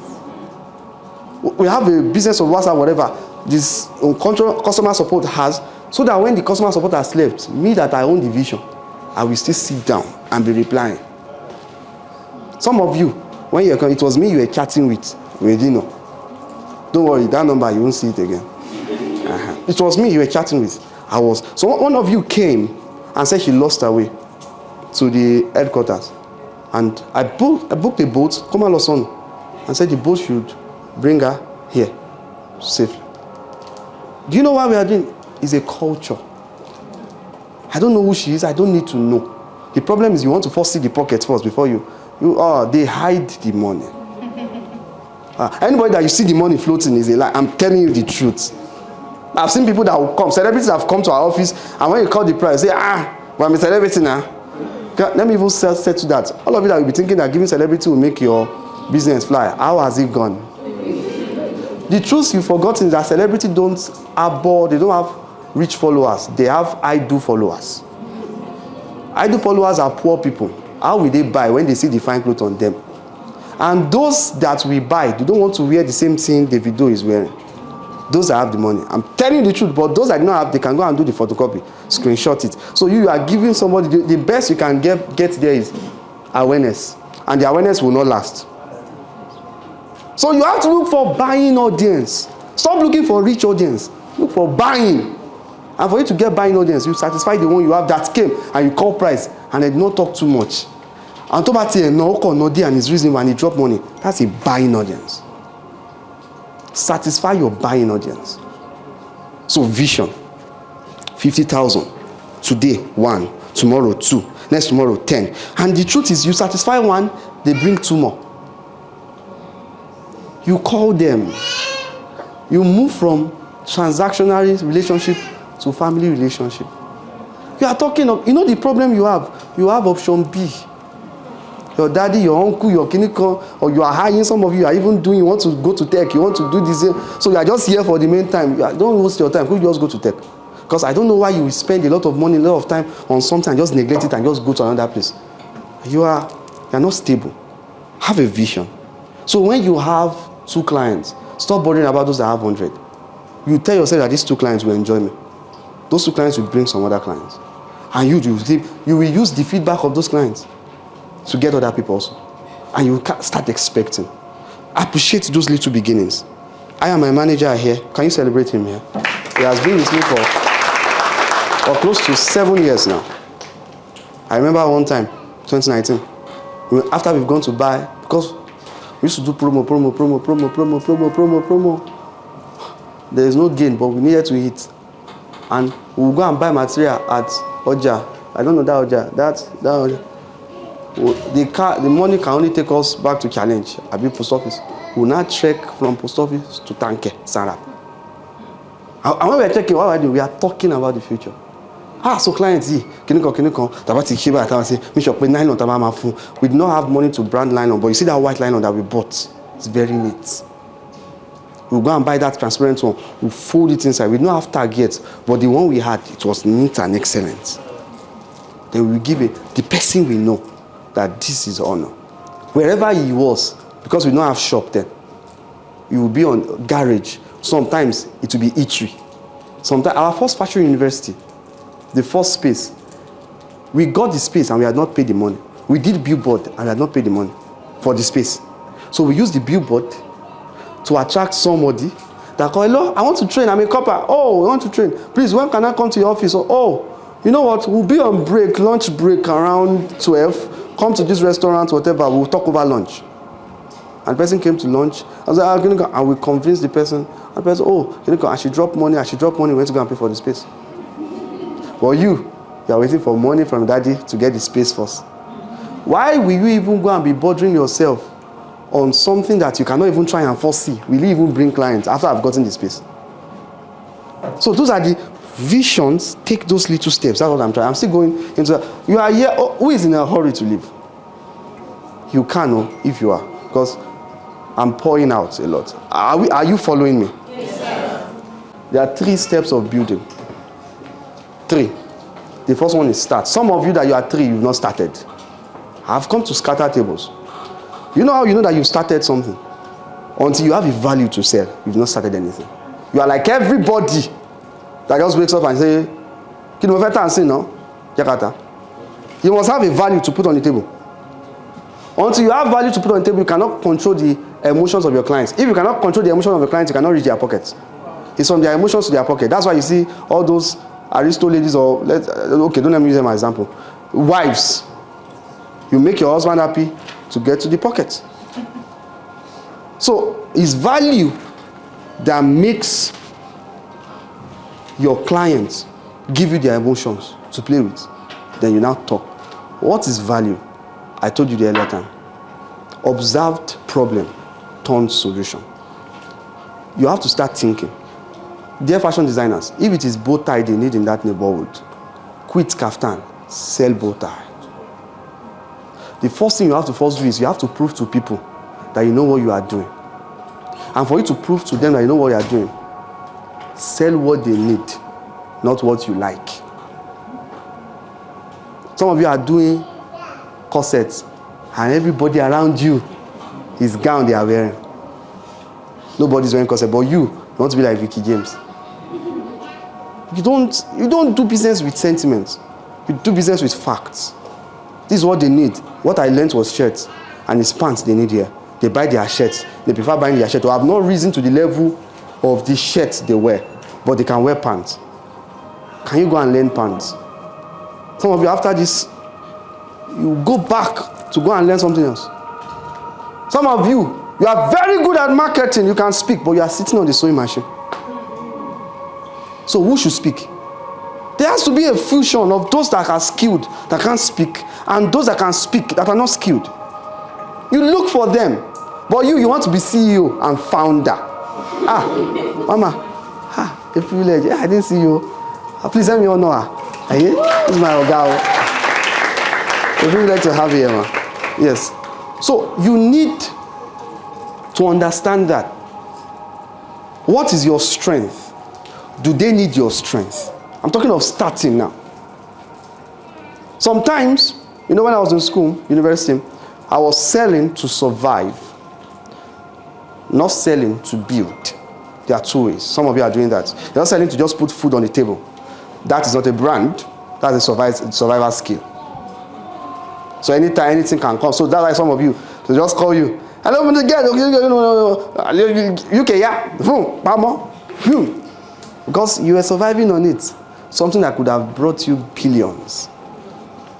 We have a business of WhatsApp, whatever. this customer support has, so that when the customer support has left, me that I own the vision, I will still sit down and be replying. Some of you, when you it was me you were chatting with, you didn't know. Don't worry, that number you won't see it again. It was me you were chatting with. So one of you came and said she lost her way to the headquarters, and I booked a boat, come on, son, and said the boat should bring her here safely. Do you know what we are doing? It's a culture. I don't know who she is. I don't need to know. The problem is you want to first see the pocket first before they hide the money. Anybody that you see the money floating is a lie. I'm telling you the truth. I've seen people that will come. Celebrities have come to our office, and when you call the price, say, but I'm a celebrity now. Let me even say to that. All of you that will be thinking that giving celebrity will make your business fly. How has it gone? The truth you've forgotten is that celebrity they don't have rich followers. They have I-do followers. I-do followers are poor people. How will they buy when they see the fine clothes on them? And those that we buy, they don't want to wear the same thing Davido is wearing. Those that have the money. I'm telling you the truth, but those that do not have, they can go and do the photocopy, screenshot it. So you are giving somebody, the best you can get there is awareness. And the awareness will not last. So you have to look for buying audience. Stop looking for rich audience. Look for buying. And for you to get buying audience, you satisfy the one you have that came and you call price and they do not talk too much. And top of and his reason when he drop money, that's a buying audience. Satisfy your buying audience. So vision, 50,000. Today, 1. Tomorrow, 2. Next tomorrow, 10. And the truth is, you satisfy one, they bring 2 more. You call them. You move from transactional relationship to family relationship. You are talking of, the problem you have. You have option B. Your daddy, your uncle, your clinical, or you are hiring, some of you are even doing, you want to go to tech, you want to do this, so you are just here for the main time. Don't waste your time, you just go to tech. Because I don't know why you will spend a lot of money, a lot of time on something and just neglect it and just go to another place. You are not stable. Have a vision. So when you have 2 clients, stop bothering about those that have 100. You tell yourself that these 2 clients will enjoy me. Those 2 clients will bring some other clients. And you will use the feedback of those clients to get other people also. And you start expecting. Appreciate those little beginnings. I am my manager here. Can you celebrate him here? He has been with me for close to 7 years now. I remember one time, 2019, after we've gone to buy, because we used to do promo. There is no gain, but we needed to eat. And we'll go and buy material at Oja. I don't know that Oja. That Oja. The money can only take us back to Challenge, Abi post office. We'll now trek from post office to Tanke, Sarah. And when we are checking, what we are talking about the future. So clients, we did not have money to brand nylon, but you see that white nylon that we bought? It's very neat. We'll go and buy that transparent one. We'll fold it inside. We don't have tag yet, but the one we had, it was neat and excellent. Then we give it, the person we know that this is honor. Wherever he was, because we don't have shop then, he will be on garage. Sometimes it will be eatery. Sometimes our first fashion university, the first space, we got the space and we had not paid the money. We did billboard and we had not paid the money for the space. So we used the billboard to attract somebody that call, hello, I want to train, I'm a copper. Oh, I want to train. Please, when can I come to your office? Oh, you know what? We'll be on break, lunch break around 12. Come to this restaurant, whatever, we'll talk over lunch. And the person came to lunch. I was like, and we convinced the person. And the person, I should drop money, we went to go and pay for the space. But you are waiting for money from daddy to get the space first. Why will you even go and be bothering yourself on something that you cannot even try and foresee? Will you even bring clients after I've gotten the space? So those are the visions. Take those little steps. That's what I'm trying. I'm still going into. You are here. Who is in a hurry to leave? You can, if you are, because I'm pouring out a lot. Are you following me? Yes, sir. There are 3 steps of building. 3. The first one is start. Some of you that you are 3, you've not started. I've come to scatter tables. You know how you know that you've started something? Until you have a value to sell, you've not started anything. You are like everybody that just wakes up and say, no? You must have a value to put on the table. Until you have value to put on the table, you cannot control the emotions of your clients. If you cannot control the emotions of your clients, you cannot reach their pockets. It's from their emotions to their pocket. That's why you see all those aristo ladies, or okay, don't let me use them as an example. Wives, you make your husband happy to get to the pocket. So it's value that makes your clients give you their emotions to play with. Then you now talk. What is value? I told you the earlier time. Observed problem turned solution. You have to start thinking. Dear fashion designers, if it is bow tie they need in that neighborhood, quit kaftan, sell bow tie. The first thing you have to first do is you have to prove to people that you know what you are doing. And for you to prove to them that you know what you are doing, sell what they need, not what you like. Some of you are doing corsets and everybody around you is gown they are wearing. Nobody's wearing corset, but you want to be like Vicky James. You don't do business with sentiments. You do business with facts. This is what they need. What I learned was shirts, and it's pants they need here. They buy their shirts. They prefer buying their shirt. They have no reason to the level of the shirts they wear, but they can wear pants. Can you go and learn pants? Some of you, after this, you go back to go and learn something else. Some of you are very good at marketing. You can speak, but you are sitting on the sewing machine. So who should speak? There has to be a fusion of those that are skilled, that can't speak, and those that can speak, that are not skilled. You look for them. But you want to be CEO and founder. Mama, a privilege. I didn't see you. Please let me honor her. This is my Oga. A privilege to have you, ma. Yes. So you need to understand that. What is your strength? Do they need your strength? I'm talking of starting now. Sometimes, when I was in school, university, I was selling to survive, not selling to build. There are two ways. Some of you are doing that. You're not selling to just put food on the table. That is not a brand. That's a survival skill. So anytime anything can come. So that's why some of you, they just call you. Hello, UK, yeah. Because you were surviving on it. Something that could have brought you billions.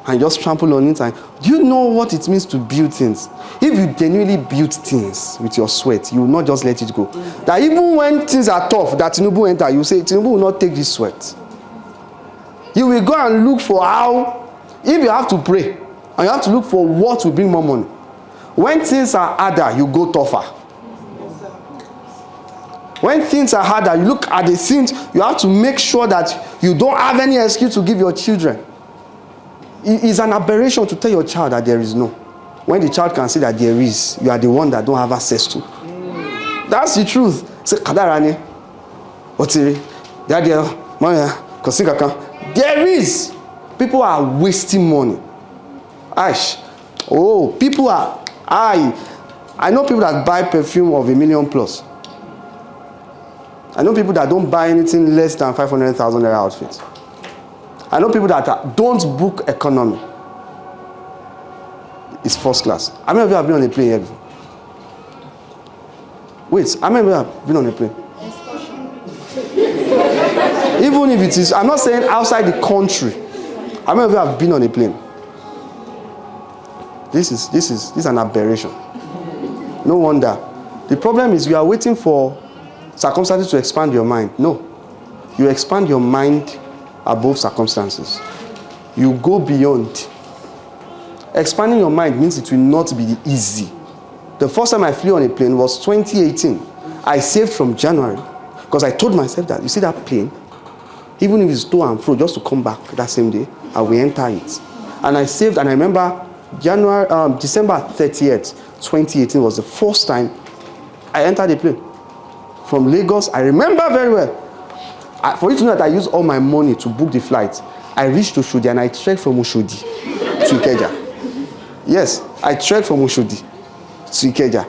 And just trample on it. And do you know what it means to build things? If you genuinely build things with your sweat, you will not just let it go. That even when things are tough, that Tinubu enter, you say, Tinubu will not take this sweat. You will go and look for how, if you have to pray, and you have to look for what will bring more money. When things are harder, you go tougher. When things are harder, you look at the things, you have to make sure that you don't have any excuse to give your children. It is an aberration to tell your child that there is no. When the child can see that there is, you are the one that don't have access to. That's the truth. Say, Kadarani, Otiri, there is. People are wasting money. People are. I know people that buy perfume of $1 million plus. I know people that don't buy anything less than 500,000 naira outfits. I know people that don't book economy. It's first class. How many of you have been on a plane here before? Wait, how many of you have been on a plane? Even if it is, I'm not saying outside the country. How many of you have been on a plane? This is an aberration. No wonder. The problem is you are waiting for circumstances to expand your mind. No. You expand your mind above circumstances. You go beyond. Expanding your mind means it will not be easy. The first time I flew on a plane was 2018. I saved from January because I told myself that, you see that plane, even if it's to and fro, just to come back that same day, I will enter it. And I saved, and I remember December 30th, 2018 was the first time I entered a plane. From Lagos, I remember very well. For you to know that I used all my money to book the flight, I reached Oshodi and I trekked from Oshodi to Ikeja. Yes, I trekked from Oshodi to Ikeja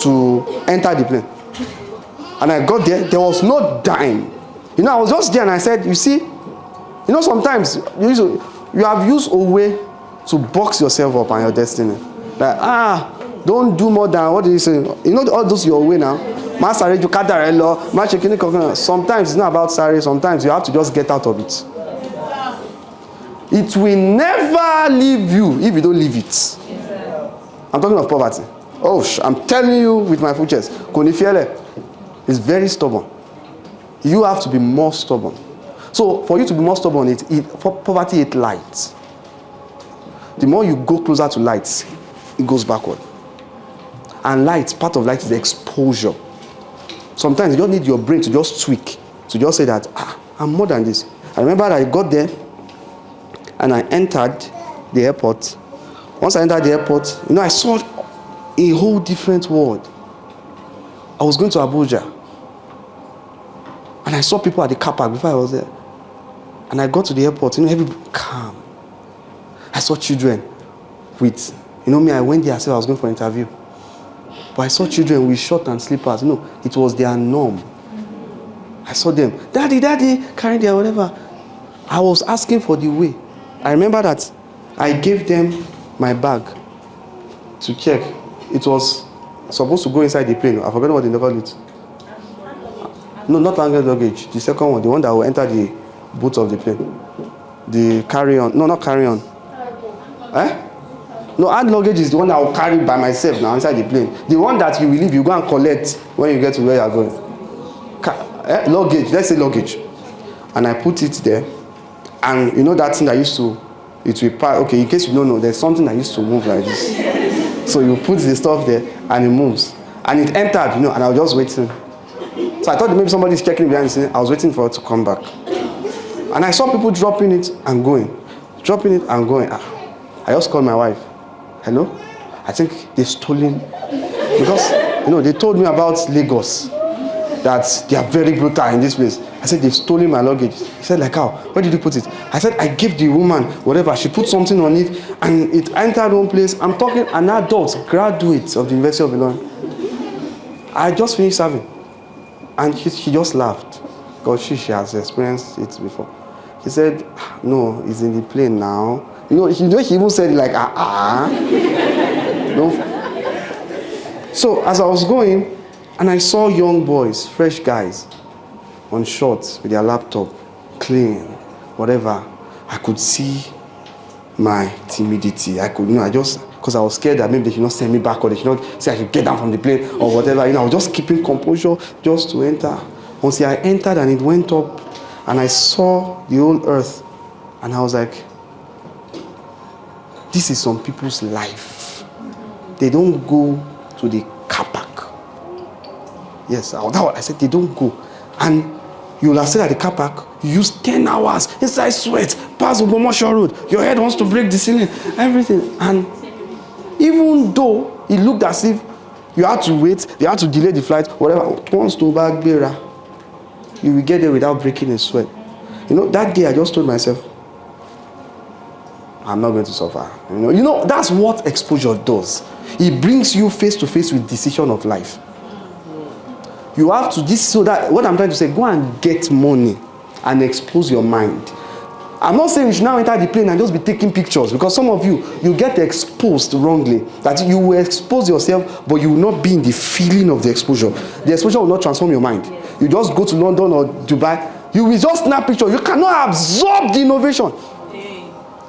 to enter the plane. And I got there, there was no dime. You know, I was just there and I said, you see, you know, sometimes you have used a way to box yourself up on your destiny. Like, don't do more than, what do you say? You know, all those your way now. Sometimes it's not about sorry, sometimes you have to just get out of it. It will never leave you if you don't leave it. I'm talking of poverty. Oh, I'm telling you with my full chest. Konifiele is very stubborn. You have to be more stubborn. So for you to be more stubborn, poverty hates light. The more you go closer to light, it goes backward. And light, part of light is the exposure. Sometimes you don't need your brain to just tweak, to just say that, I'm more than this. I remember that I got there and I entered the airport. Once I entered the airport, you know, I saw a whole different world. I was going to Abuja. And I saw people at the car park before I was there. And I got to the airport, you know, everybody calm. I saw children with, you know me, I went there, I said I was going for an interview. But I saw children with shorts and slippers. You know, it was their norm. I saw them, daddy, carrying their whatever. I was asking for the way. I remember that I gave them my bag to check. It was supposed to go inside the plane. I forgot what they call it. No, not handed luggage. The second one, the one that will enter the boot of the plane. The carry-on. No, not carry-on. No, hand luggage is the one I will carry by myself now inside the plane. The one that you will leave, you go and collect when you get to where you are going. Luggage, let's say luggage. And I put it there. And you know that thing that used to, it will pass. Okay, in case you don't know, there's something that used to move like this. So you put the stuff there and it moves. And it entered, you know, and I was just waiting. So I thought maybe somebody's checking behind the scene. I was waiting for it to come back. And I saw people dropping it and going. Dropping it and going. I just called my wife. Hello? I think they've stolen. Because, you know, they told me about Lagos. That they are very brutal in this place. I said, they've stolen my luggage. He said, like how? Where did you put it? I said, I gave the woman whatever. She put something on it and it entered one place. I'm talking an adult, graduate of the University of Ilorin. I just finished serving. And she just laughed. Because she has experienced it before. He said, no, it's in the plane now. You know, he even said it like, No. So as I was going, and I saw young boys, fresh guys, on shorts with their laptop, clean, whatever. I could see my timidity. I could, you know, because I was scared that maybe they should not send me back or they should not say I should get down from the plane or whatever. You know, I was just keeping composure just to enter. Once I entered and it went up and I saw the whole earth and I was like, this is some people's life. They don't go to the car park. Yes, I said they don't go. And you will have said at the car park, you use 10 hours inside sweat, pass Ogbomoso Road, your head wants to break the ceiling, everything. And even though it looked as if you had to wait, they had to delay the flight, whatever, once to Bagbera, you will get there without breaking a sweat. You know, that day I just told myself, I'm not going to suffer. You know, that's what exposure does. It brings you face to face with decision of life. You have to, so that, what I'm trying to say, go and get money and expose your mind. I'm not saying you should now enter the plane and just be taking pictures, because some of you get exposed wrongly. That you will expose yourself, but you will not be in the feeling of the exposure. The exposure will not transform your mind. You just go to London or Dubai, you will just snap pictures. You cannot absorb the innovation.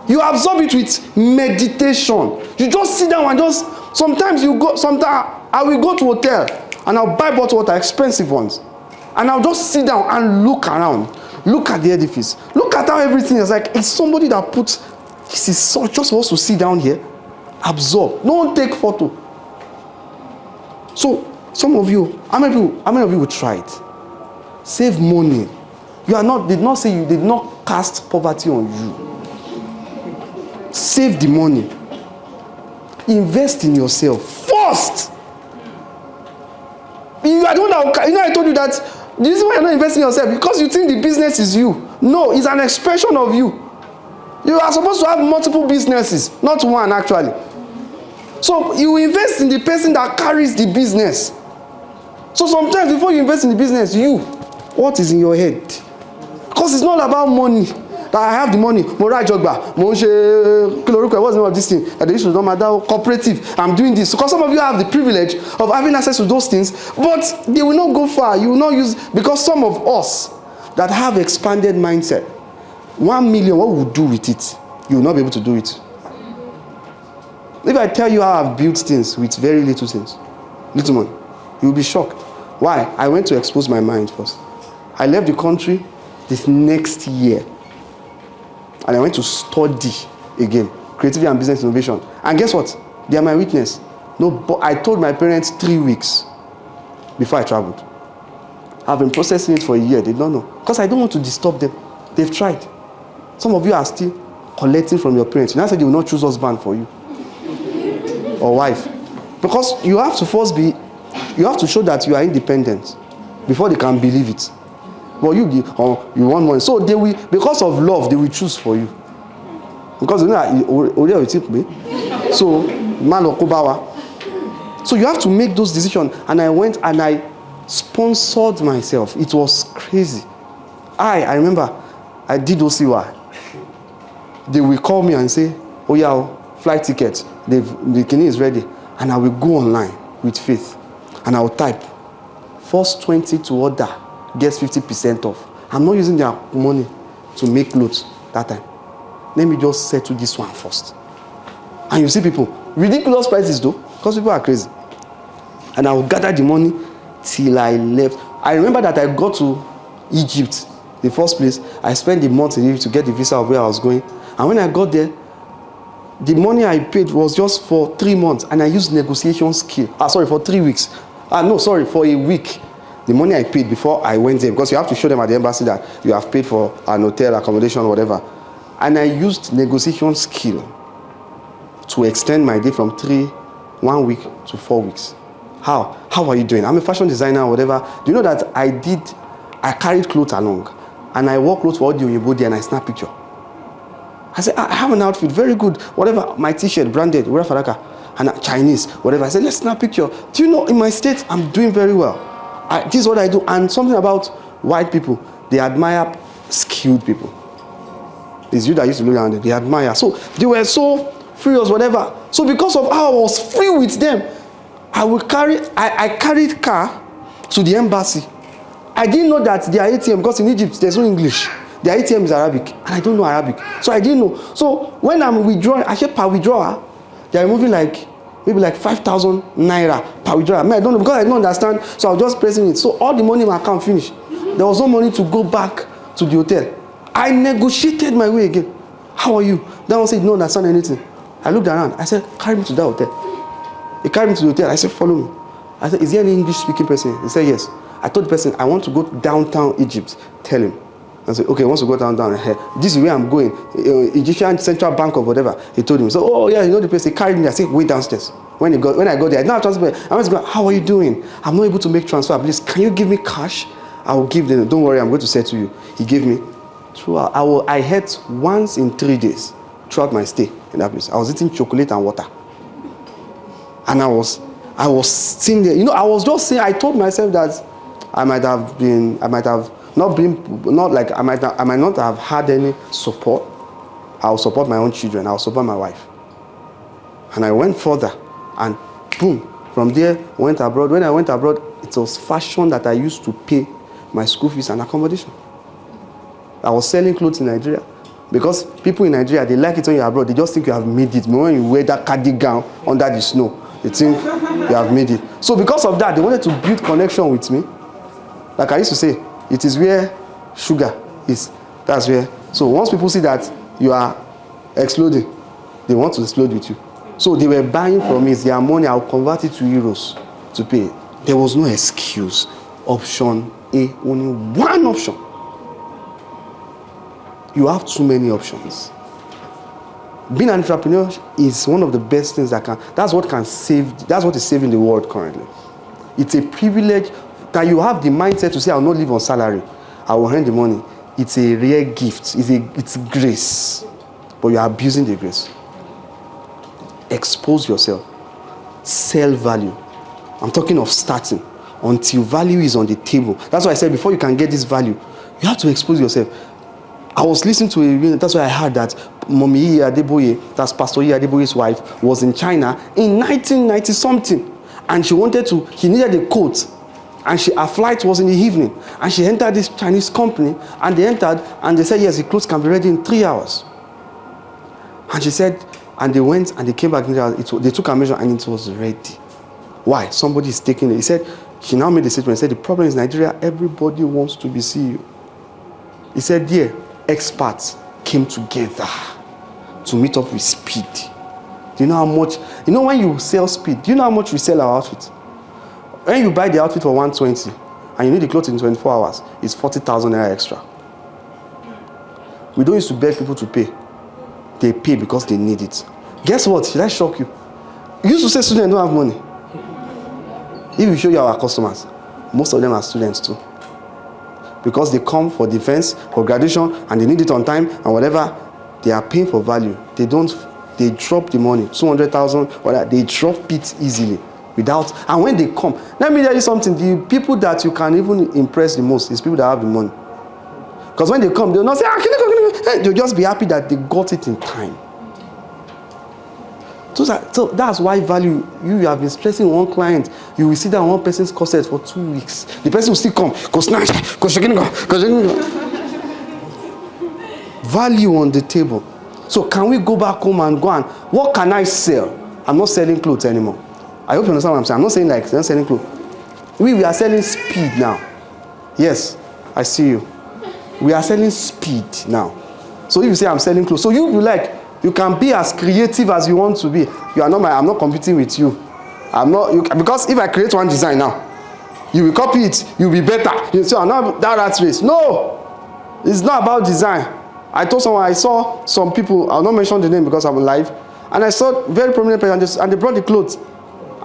You absorb it with meditation. You just sit down and just, sometimes I will go to hotel and I'll buy bottled water, expensive ones. And I'll just sit down and look around. Look at the edifice. Look at how everything is like. It's somebody that puts, this is so, just wants to sit down here, absorb. Don't take photo. So, some of you, how many of you will try it? Save money. Did not say you did not cast poverty on you. Save the money. Invest in yourself first. You are the one that, you know, I told you that the reason why you're not investing in yourself because you think the business is you. No, it's an expression of you. You are supposed to have multiple businesses, not one actually. So you invest in the person that carries the business. So sometimes before you invest in the business, what is in your head? Because it's not about money. That I have the money, what's the name of this thing? That they used to do cooperative. I'm doing this. Because some of you have the privilege of having access to those things, but they will not go far. You will not use, because some of us that have expanded mindset, 1 million, what would do with it? You will not be able to do it. If I tell you how I've built things with very little things, little money, you will be shocked. Why? I went to expose my mind first. I left the country this next year, and I went to study again, creativity and business innovation. And guess what? They are my witness. No, but I told my parents 3 weeks before I traveled. I've been processing it for a year. They don't know. Because I don't want to disturb them. They've tried. Some of you are still collecting from your parents. Now said they will not choose husband for you or wife. Because you have to first you have to show that you are independent before they can believe it. But you want money. So they will, because of love, they will choose for you. Because you know, so man or kubawa. So you have to make those decisions. And I went and I sponsored myself. It was crazy. I remember I did OCY. They will call me and say, oh yeah, flight ticket. The Kenya is ready. And I will go online with faith. And I will type, first 20 to order gets 50% off. I'm not using their money to make clothes that time. Let me just settle this one first. And you see people, ridiculous prices though, because people are crazy. And I will gather the money till I left. I remember that I got to Egypt, the first place. I spent a month in Egypt to get the visa of where I was going. And when I got there, the money I paid was just for 3 months, and I used negotiation skill. For 3 weeks. For a week. The money I paid before I went there, because you have to show them at the embassy that you have paid for an hotel, accommodation, or whatever. And I used negotiation skill to extend my day from 1 week to 4 weeks. How? How are you doing? I'm a fashion designer or whatever. Do you know that I carried clothes along, and I wore clothes for all the Oyinbo there, and I snap picture. I said, I have an outfit, very good, whatever, my t-shirt, branded, Wurafadaka, and Chinese, whatever. I said, let's snap picture. Do you know, in my state, I'm doing very well. This is what I do. And something about white people, they admire skilled people. It's you that used to look around them, they admire. So they were so furious, whatever. So because of how I was free with them, I carried car to the embassy. I didn't know that their ATM, because in Egypt, there's no English. Their ATM is Arabic, and I don't know Arabic. So I didn't know. So when I'm withdrawing, I said per withdrawal, they're removing maybe 5,000 naira per withdrawal. I don't know, because I don't understand. So I was just pressing it. So all the money in my account finished. There was no money to go back to the hotel. I negotiated my way again. How are you? That one said, no understand anything. I looked around. I said, carry me to that hotel. He carried me to the hotel. I said, follow me. I said, is there any English speaking person? He said, yes. I told the person, I want to go downtown Egypt. Tell him. I said, okay, he wants to go down here. This is where I'm going. Egyptian Central Bank or whatever. He told him. So, oh yeah, you know the place. He carried me. I said, wait downstairs. When I got there, I didn't have transfer. I was going, how are you doing? I'm not able to make transfer. Please, can you give me cash? I will give them. Don't worry, I'm going to say to you. He gave me. I ate once in 3 days throughout my stay in that place. I was eating chocolate and water. And I was sitting there. You know, I was just saying, I told myself that I might not have had any support. I'll support my own children. I'll support my wife. And I went further, and boom, from there, went abroad. When I went abroad, it was fashion that I used to pay my school fees and accommodation. I was selling clothes in Nigeria, because people in Nigeria, they like it when you're abroad. They just think you have made it. But when you wear that cardigan under the snow, they think you have made it. So because of that, they wanted to build connection with me. Like I used to say, it is where sugar is. That's where. So once people see that you are exploding, they want to explode with you. So they were buying from me. It's their money. I'll convert it to euros to pay. There was no excuse. Option A, only one option. You have too many options. Being an entrepreneur is one of the best things that's what is saving the world currently. It's a privilege that you have the mindset to say, I'll not live on salary. I will earn the money. It's a rare gift. It's grace. But you are abusing the grace. Expose yourself. Sell value. I'm talking of starting. until value is on the table. That's why I said before you can get this value, you have to expose yourself. I was listening to that's why I heard that Mommy Adeboye, that's Pastor Adeboye's wife, was in China in 1990 something, and he needed a coat, and her flight was in the evening, and she entered this Chinese company, and they entered, and they said, yes, the clothes can be ready in 3 hours. And she said, and they went, and they came back, they took a measure, and it was ready. Why? Somebody is taking it. He said, she now made the statement, he said, the problem is Nigeria, everybody wants to be CEO. He said, yeah, experts came together to meet up with speed. Do you know how much? You know when you sell speed, do you know how much we sell our outfit? When you buy the outfit for 120 and you need the clothes in 24 hours, it's 40,000 naira extra. We don't used to beg people to pay. They pay because they need it. Guess what? Should I shock you? You used to say students don't have money. If you show you our customers, most of them are students too. Because they come for defense, for graduation, and they need it on time, and whatever, they are paying for value. They drop the money, 200,000, whatever, they drop it easily. And when they come, let me tell you something, the people that you can even impress the most is people that have the money. Because when they come, they'll not say, they'll just be happy that they got it in time. So that's why value, you have been stressing one client, you will sit down one person's corset for 2 weeks. The person will still come, go snatch, go shaking, go. Value on the table. So can we go back home and what can I sell? I'm not selling clothes anymore. I hope you understand what I'm saying. I'm not saying like I'm not selling clothes. We are selling speed now. Yes, I see you. We are selling speed now. So if you say I'm selling clothes, so you can be as creative as you want to be. I'm not competing with you. Because if I create one design now, you will copy it, you'll be better. You say, I'm not that rat race. No, it's not about design. I saw some people, I'll not mention the name because I'm live, and I saw very prominent people, and they brought the clothes.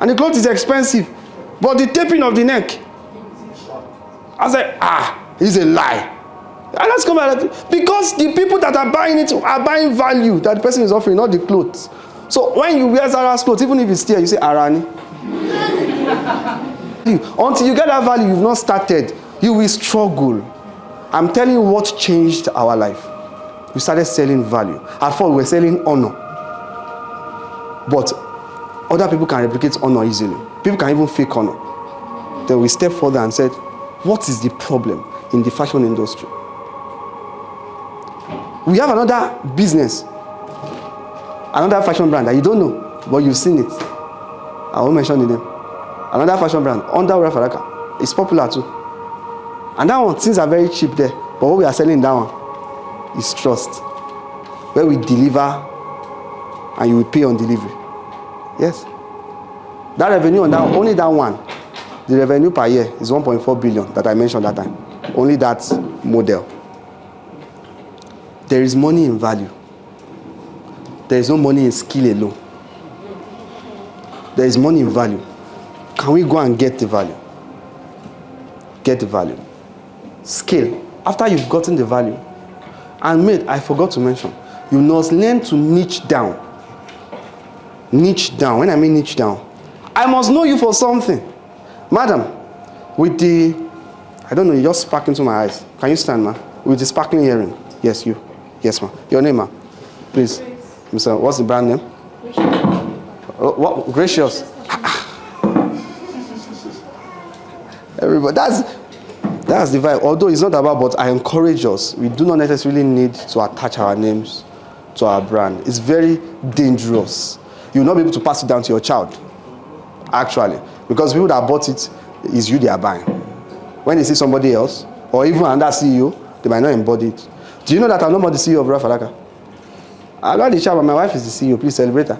And the clothes is expensive, but the taping of the neck, I was like, it's a lie. And let's come back, because the people that are buying it are buying value that the person is offering, not the clothes. So when you wear Zara's clothes, even if it's still, you say Arani. Until you get that value, you've not started. You will struggle. I'm telling you what changed our life. We started selling value. At first, we were selling honor. But other people can replicate honor easily. People can even fake honor. Then we step further and said, what is the problem in the fashion industry? We have another business, another fashion brand that you don't know, but you've seen it. I won't mention the name. Another fashion brand under Wurafadaka. It's popular too. And that one, things are very cheap there. But what we are selling in that one is trust. Where we deliver and you will pay on delivery. Yes. That revenue on that, only that one, the revenue per year is 1.4 billion that I mentioned that time. Only that model. There is money in value. There is no money in skill alone. There is money in value. Can we go and get the value? Get the value. Scale. After you've gotten the value, and I forgot to mention, you must learn to niche down. Niche down. When I mean niche down, I must know you for something. Madam, with the, I don't know, you just spark into my eyes. Can you stand, ma? With the sparkling earring. Yes, you. Yes, ma. Your name, ma? Please. Mr. What's the brand name? What? Gracious. Everybody, that's the vibe. Although it's not about, but I encourage us. We do not necessarily need to attach our names to our brand. It's very dangerous. You will not be able to pass it down to your child, actually. Because people that bought it is you they are buying. When they see somebody else, or even another CEO, they might not embody it. Do you know that I'm not the CEO of Wurafadaka? I'm not the chairman, my wife is the CEO. Please celebrate her.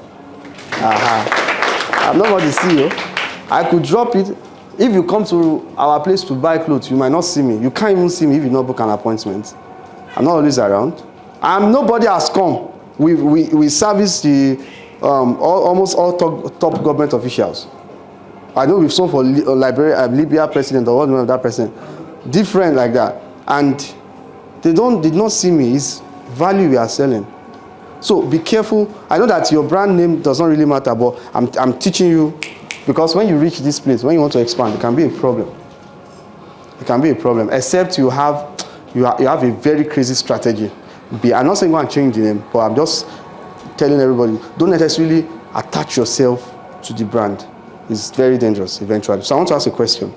I'm not the CEO. I could drop it. If you come to our place to buy clothes, you might not see me. You can't even see me if you not book an appointment. I'm not always around. Nobody has come. We service the almost all top government officials. I know we've sold for Libya president or one of that president. Different like that. And they did not see me. It's value we are selling. So be careful. I know that your brand name does not really matter, but I'm teaching you Because when you reach this place, when you want to expand, it can be a problem. It can be a problem, except you have a very crazy strategy. I'm not saying go and change the name, but I'm just telling everybody, don't necessarily attach yourself to the brand. It's very dangerous eventually. So I want to ask a question.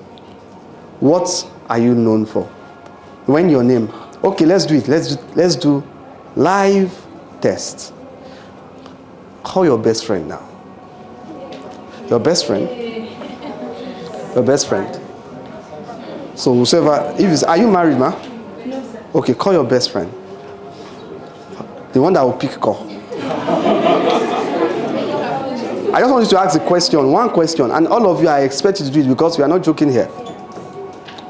What are you known for? When your name, okay, let's do it. Let's do live test. Call your best friend now. Your best friend. Your best friend. So whoever, are you married, ma? No, sir. Okay, call your best friend. The one that will pick call. I just want you to ask a question, one question, and all of you are expected to do it because we are not joking here.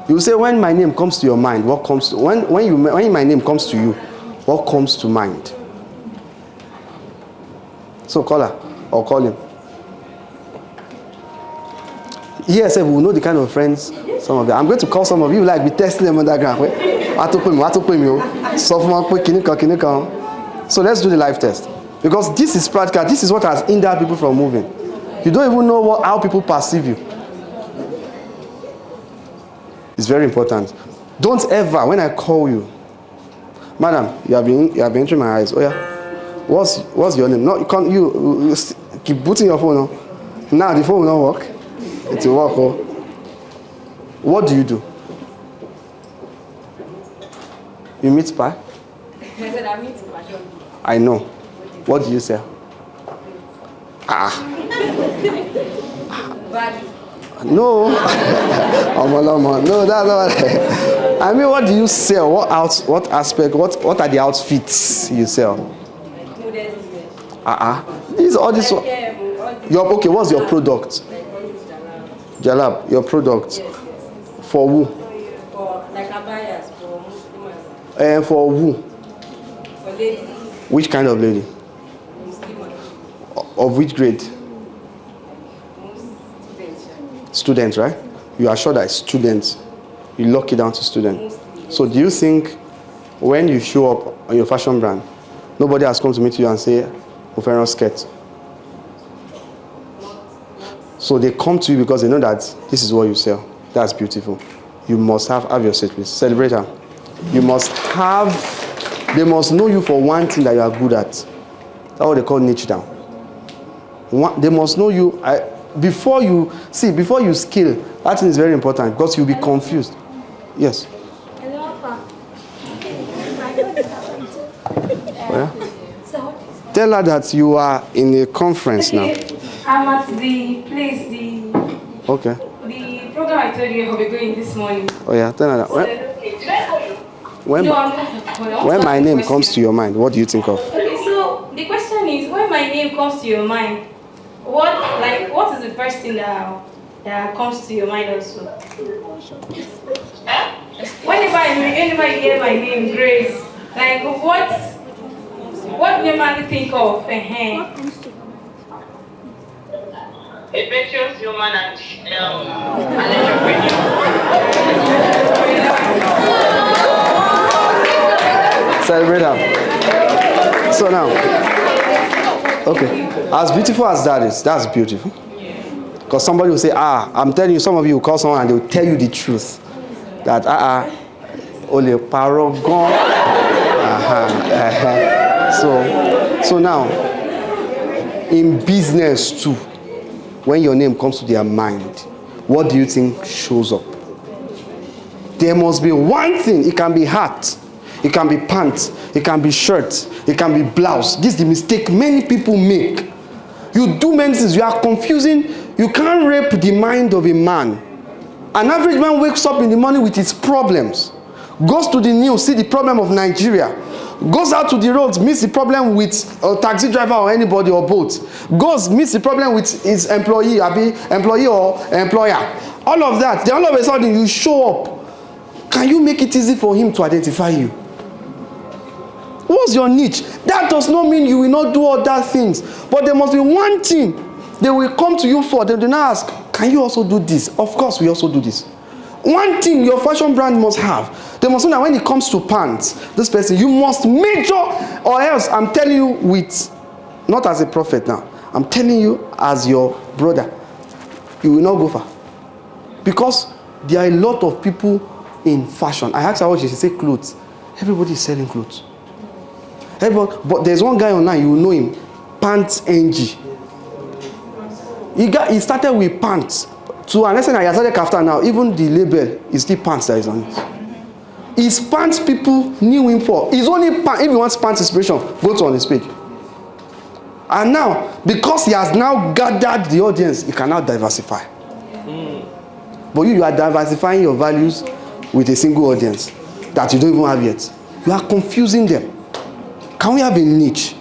You say, when my name comes to your mind, what comes to, when my name comes to you, what comes to mind? So call her or call him. Yes, we will know the kind of friends some of them. I'm going to call some of you, like be testing them on that ground. So let's do the live test. Because this is practical. This is what has hindered people from moving. You don't even know how people perceive you. It's very important. Don't ever, when I call you, madam, you have been entering my eyes. Oh yeah, what's your name? No, you can't. You keep putting your phone on. Now the phone will not work. It will work. Oh. What do you do? You meet spy? I know. What do you say? No. No, that's not what I mean. What do you sell? What aspect? What are the outfits you sell? These all this. Okay, what's your product? Jalab, your product. For who? For like abayas for Muslims. For who? For ladies. Which kind of lady? Of which grade? Students, right? You are sure that it's students. You lock it down to students. So do you think when you show up on your fashion brand, nobody has come to meet you and say, "Oferon skirt"? So they come to you because they know that this is what you sell. That's beautiful. You must have your seat, please. Celebrate her. You must have, they must know you for one thing that you are good at. That's what they call niche down. They must know you. Before you scale, that thing is very important because you'll be confused. Yes. Yeah. Tell her that you are in a conference now. I'm at the place, okay. The program I told you I'll be going this morning. Oh yeah, tell her that. When my name comes to your mind, what do you think of? Okay, so the question is, when my name comes to your mind, what is the first thing that comes to your mind also? Whenever I hear my name, Grace, like what do you normally think of? Adventurous human and entrepreneur. Celebrate her. So now, okay, as beautiful as that is, that's beautiful. Because somebody will say, I'm telling you, some of you will call someone and they will tell you the truth. That, ole paragon. So now, in business too, when your name comes to their mind, what do you think shows up? There must be one thing. It can be hat, it can be pants, it can be shirt, it can be blouse. This is the mistake many people make. You do many things, you are confusing. You can't rape the mind of a man. An average man wakes up in the morning with his problems, goes to the news, see the problem of Nigeria, goes out to the roads, meets the problem with a taxi driver or anybody or boat, meets the problem with his employee or employer. All of that, then all of a sudden you show up. Can you make it easy for him to identify you? What's your niche? That does not mean you will not do other things, but there must be one thing they will come to you for. They do not ask, can you also do this? Of course we also do this. One thing your fashion brand must have, they must know that when it comes to pants, this person, you must major, or else I'm telling you not as a prophet now, I'm telling you as your brother, you will not go far. Because there are a lot of people in fashion. I asked her what she said, clothes. Everybody is selling clothes. Everybody, but there's one guy online, you will know him, Pants NG. He started with pants. To an extent, I started kaftan now. Even the label is still pants that is on it. It's pants people knew him for. It's only pants. If you want pants inspiration, go to on his page. And now, because he has now gathered the audience, he can now diversify. But you are diversifying your values with a single audience that you don't even have yet. You are confusing them. Can we have a niche?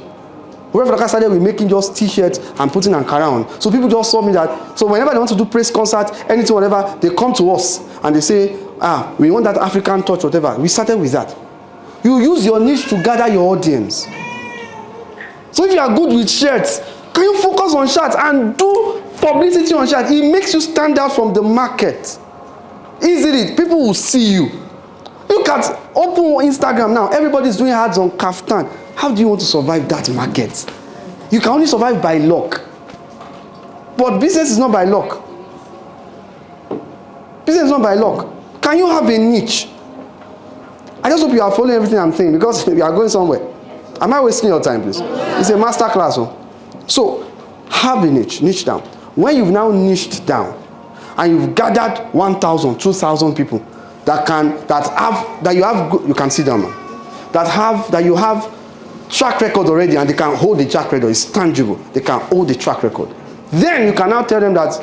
Wurafadaka started with making just t-shirts and putting Ankara on. So people just saw me that. So whenever they want to do press concert, anything, whatever, they come to us and they say, we want that African touch, whatever. We started with that. You use your niche to gather your audience. So if you are good with shirts, can you focus on shirts and do publicity on shirts? It makes you stand out from the market. Easily, people will see you. Look at open Instagram now. Everybody's doing ads on kaftan. How do you want to survive that market? You can only survive by luck. But business is not by luck. Business is not by luck. Can you have a niche? I just hope you are following everything I'm saying because you are going somewhere. Am I wasting your time, please? It's a master class. So, have a niche down. When you've now niched down and you've gathered 1,000, 2,000 people you can sit down, man. That you have track record already and they can hold the track record. It's tangible. They can hold the track record. Then you can now tell them that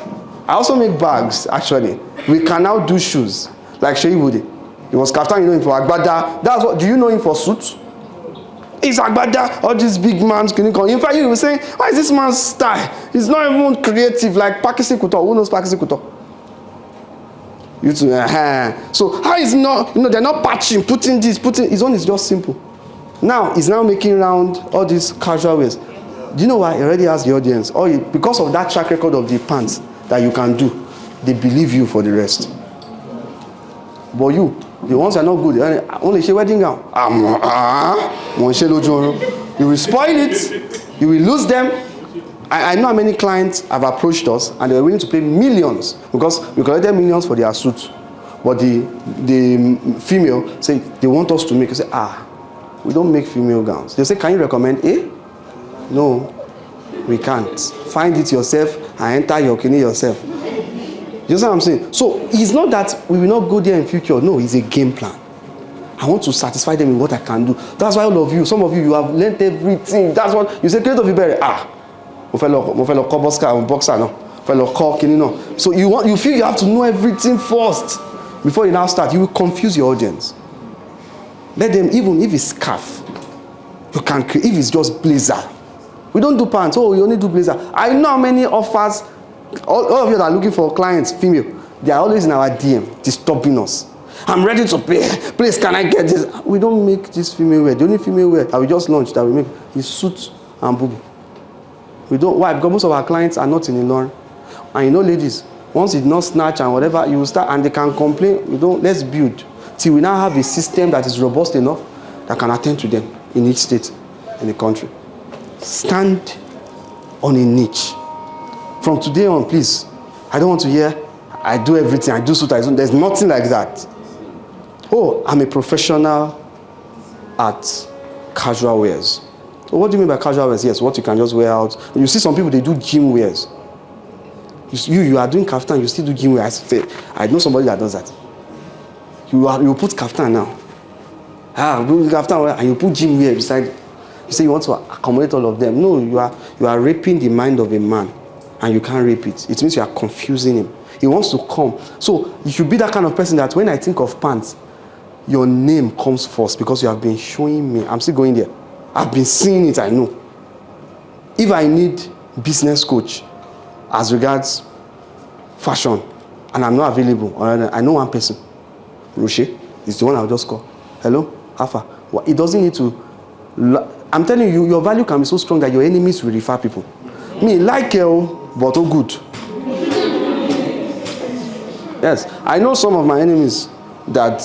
I also make bags, actually. We can now do shoes. Like Sheyi Bude. He was kaftan, you know him for Agbada. That's what, do you know him for suit? It's Agbada, all these big mans. In fact, you were saying, why is this man's style? He's not even creative like Pakistan Couture. Who knows Pakistan Couture? You too. So how is not, they're not patching, putting this, his own is just simple. Now, he's now making round all these casual ways. Do you know why? He already has the audience. Because of that track record of the pants that you can do, they believe you for the rest. But you, the ones that are not good, only share wedding gown. You will spoil it. You will lose them. I know how many clients have approached us and they were willing to pay millions because we collected millions for their suit. But the female say they want us to make. You say, we don't make female gowns. They say, can you recommend a? No, we can't. Find it yourself and enter your kidney yourself. You know what I'm saying? So it's not that we will not go there in future. No, it's a game plan. I want to satisfy them in what I can do. That's why all of you, some of you have learned everything. That's what you say. Creative Iberi. So you feel you have to know everything first before you now start. You will confuse your audience. Let them, even if it's scarf, you can create. If it's just blazer, we don't do pants. We only do blazer. I know how many offers. All of you that are looking for clients, female, they are always in our DM, disturbing us. I'm ready to pay. Please, can I get this? We don't make this female wear. The only female wear that we just launched that we make is suit and boob. We don't. Why? Because most of our clients are not in Ilorin. And ladies, once you not snatch and whatever, you will start and they can complain. We don't. Let's build till we now have a system that is robust enough that can attend to them in each state in the country. Stand on a niche. From today on, please, I don't want to hear, I do everything, I do suit, there's nothing like that. I'm a professional at casual wears. So what do you mean by casual wears? Yes, what you can just wear out. You see some people, they do gym wears. You are doing kaftan, you still do gym wear. I know somebody that does that. You put kaftan now. Kaftan wear, and you put gym wear beside. You say you want to accommodate all of them. No, you are raping the mind of a man. And you can't rape it. It means you are confusing him. He wants to come. So you should be that kind of person that when I think of pants, your name comes first because you have been showing me. I'm still going there. I've been seeing it, I know. If I need business coach as regards fashion and I'm not available, I know one person. Roche is the one I'll just call. Hello, Alpha. It doesn't need to. I'm telling you, your value can be so strong that your enemies will refer people. Me like you. But good. Yes, I know some of my enemies that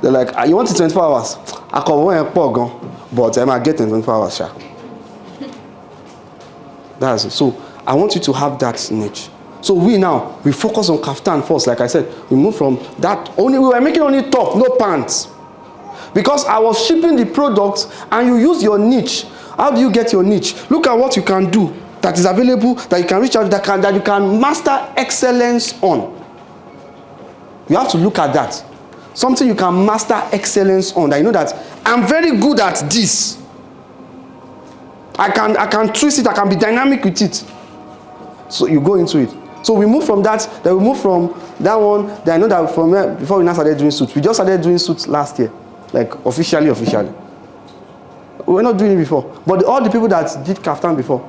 they're like, you want it 24 hours? I come but I might get in 24 hours. Sha. That's it. So I want you to have that niche. So we focus on kaftan first. Like I said, we move from that, we were making only top, no pants. Because I was shipping the product and you use your niche. How do you get your niche? Look at what you can do that is available, that you can reach out, that you can master excellence on. You have to look at that. Something you can master excellence on, that you know that I'm very good at this. I can twist it, I can be dynamic with it. So you go into it. So we move from that, then we move from that one, then I know that from there, before we now started doing suits. We just started doing suits last year, like officially. We were not doing it before. But all the people that did kaftan before,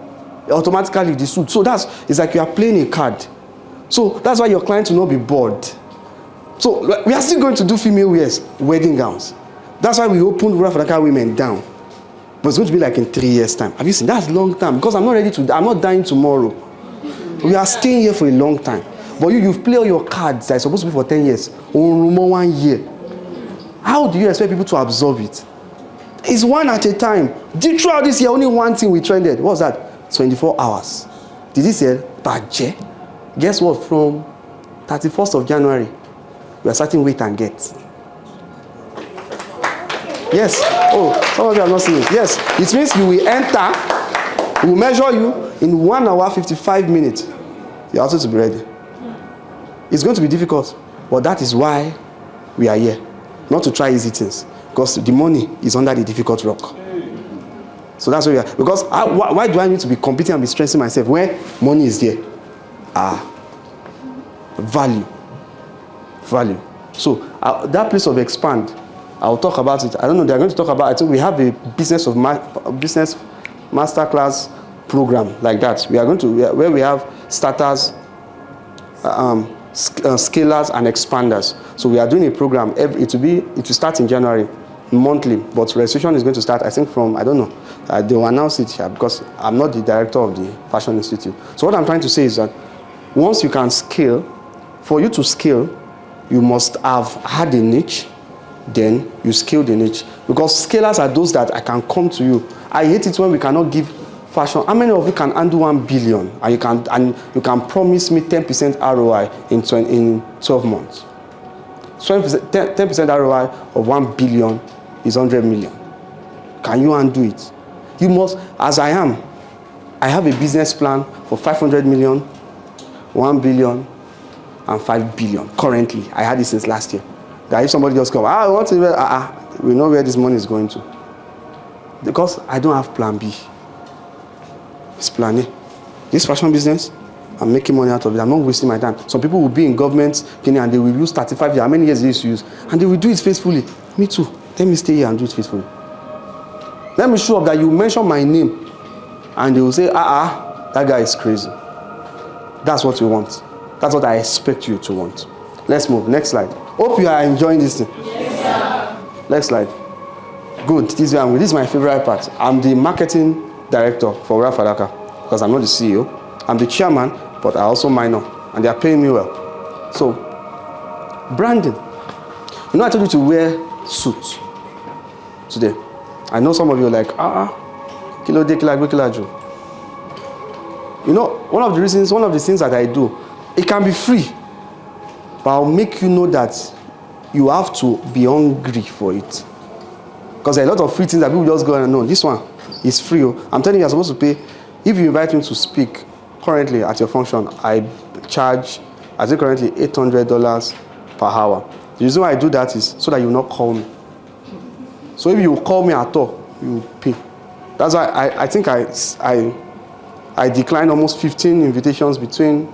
automatically the suit. So it's like you are playing a card. So that's why your client will not be bored. So we are still going to do female wears, wedding gowns. That's why we opened Wurafadaka Women down. But it's going to be like in 3 years' time. Have you seen? That's long time, because I'm not dying tomorrow. We are staying here for a long time. But you've played all your cards that are supposed to be for 10 years. Only 1 year. How do you expect people to absorb it? It's one at a time. Throughout this year, only one thing we trended. What was that? 24 hours. Did he say, Baje? Guess what? From 31st of January, we are starting wait and get. Yes. Oh, some of you have not seen it. Yes. It means you will enter, we will measure you in 1 hour, 55 minutes. You also to be ready. It's going to be difficult, but that is why we are here. Not to try easy things, because the money is under the difficult rock. So that's why we are. Because why do I need to be competing and be stressing myself when money is there? Value. So that place of expand, I'll talk about it. I don't know, they're going to talk about, I think we have a business masterclass program like that. We are going to, where we have starters, scalers and expanders. So we are doing a program. It will start in January, monthly, but registration is going to start, I think, from, I don't know, they will announce it here, because I'm not the director of the Fashion Institute. So what I'm trying to say is that once you can scale, for you to scale, you must have had a niche, then you scale the niche. Because scalers are those that I can come to you. I hate it when we cannot give fashion. How many of you can handle 1 billion and you can promise me 10% ROI in 12 months? 10% ROI of 1 billion is 100 million. Can you undo it? You must, as I am. I have a business plan for 500 million, 1 billion, and 5 billion. Currently, I had it since last year. That if somebody just come, I want to, we know where this money is going to. Because I don't have plan B. It's plan A. This fashion business, I'm making money out of it. I'm not wasting my time. Some people will be in government and they will use 35 years. How many years they used to use? And they will do it faithfully. Me too. Let me stay here and do it faithfully. Let me show up that you mention my name and they will say, that guy is crazy. That's what you want. That's what I expect you to want. Let's move. Next slide. Hope you are enjoying this thing. Yes, sir. Next slide. Good. This is my favorite part. I'm the marketing director for Wurafadaka, because I'm not the CEO. I'm the chairman, but I also minor, and they are paying me well. So, branding. You know, I told you to wear suits today. I know some of you are like, kilo de kilo. You know, one of the things that I do, it can be free, but I'll make you know that you have to be hungry for it. Because there are a lot of free things that people just go and know. This one is free. I'm telling you, you're supposed to pay. If you invite me to speak currently at your function, I charge, I think currently $800 per hour. The reason why I do that is so that you will not call me. So if you call me at all, you will pay. That's why I think I declined almost 15 invitations between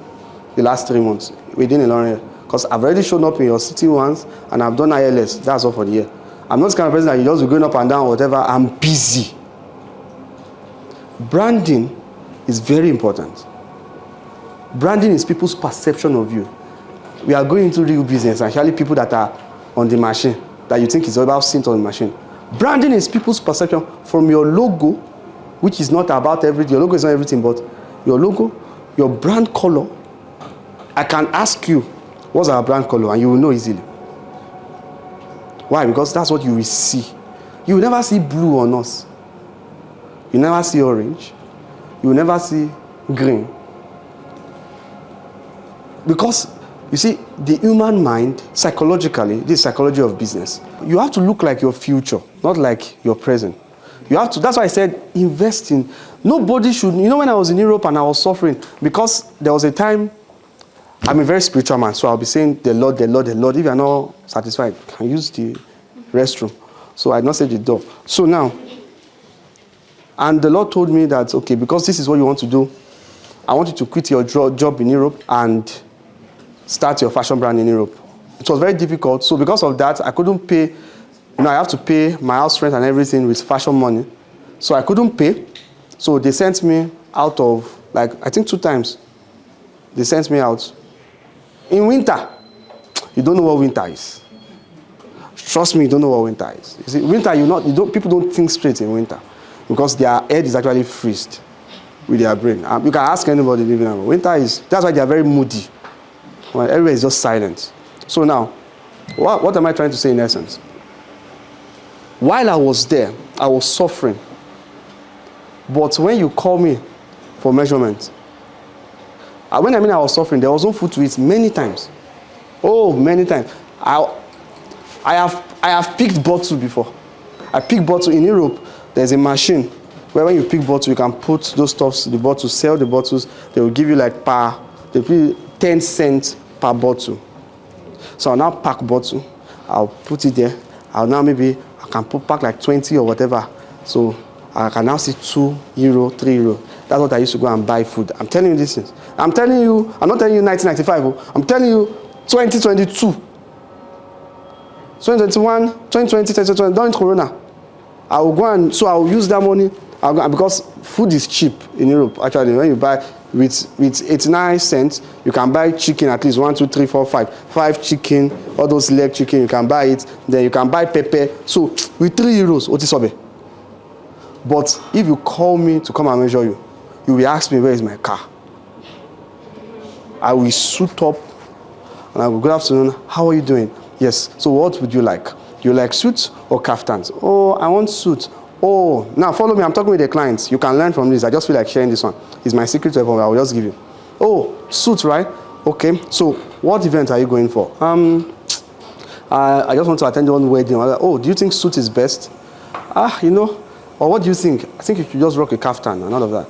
the last 3 months within a long year. Because I've already shown up in your city once and I've done ILS. That's all for the year. I'm not the kind of person that you just be going up and down or whatever. I'm busy. Branding is very important. Branding is people's perception of you. We are going into real business, actually people that are on the machine, that you think is about sitting on the machine. Branding is people's perception from your logo, which is not about everything. Your logo is not everything, but your logo, your brand color. I can ask you, what's our brand color? And you will know easily. Why? Because that's what you will see. You will never see blue on us. You never see orange. You will never see green. because you see, the human mind, psychologically, this is psychology of business. You have to look like your future, not like your present. You have to, that's why I said invest in. Nobody should, you know, when I was in Europe and I was suffering, because there was a time, I'm a very spiritual man, so I'll be saying the Lord, the Lord, the Lord. If you're not satisfied, you can use the restroom. So I not say the door. So now, and the Lord told me that, okay, because this is what you want to do, I want you to quit your job in Europe and start your fashion brand in Europe. It was very difficult. So because of that, I couldn't pay. You know, I have to pay my house rent and everything with fashion money. So I couldn't pay. So they sent me out of, like, I think 2 times. They sent me out. In winter, you don't know what winter is. Trust me, you don't know what winter is. You see, winter, people don't think straight in winter because their head is actually freezed with their brain. You can ask anybody living in winter is, that's why they are very moody. When everywhere is just silent. So now, what am I trying to say in essence? While I was there, I was suffering. But when you call me for measurement, when I mean I was suffering, there was no food to eat many times. Oh, many times. I have picked bottle before. I picked bottle in Europe. There's a machine where when you pick bottle, you can put those stuffs in the bottle, sell the bottles. They will give you like they pay 10 cents per bottle. So I'll now pack bottle. I'll put it there. I can pack like 20 or whatever. So I can now see €2, €3. That's what I used to go and buy food. I'm telling you these things. I'm not telling you 1995. I'm telling you 2022. 2021, 2020, 2020, during Corona. I will go and, so I will use that money because food is cheap in Europe. Actually, when you buy with 89 cents, you can buy chicken at least 1, 2, 3, 4, 5. 5 chicken, all those leg chicken, you can buy it. Then you can buy pepper. So with €3, otisobe. But if you call me to come and measure you, you will ask me, where is my car? I will suit up and I will, good afternoon, how are you doing? Yes, so what would you like? Do you like suits or kaftans? Oh, I want suits. Oh, now follow me, I'm talking with the clients. You can learn from this. I just feel like sharing this one. It's my secret weapon, I will just give you. Oh, suits, right? Okay, so what event are you going for? I just want to attend one wedding. Oh, do you think suit is best? Or what do you think? I think you should just rock a kaftan and all of that.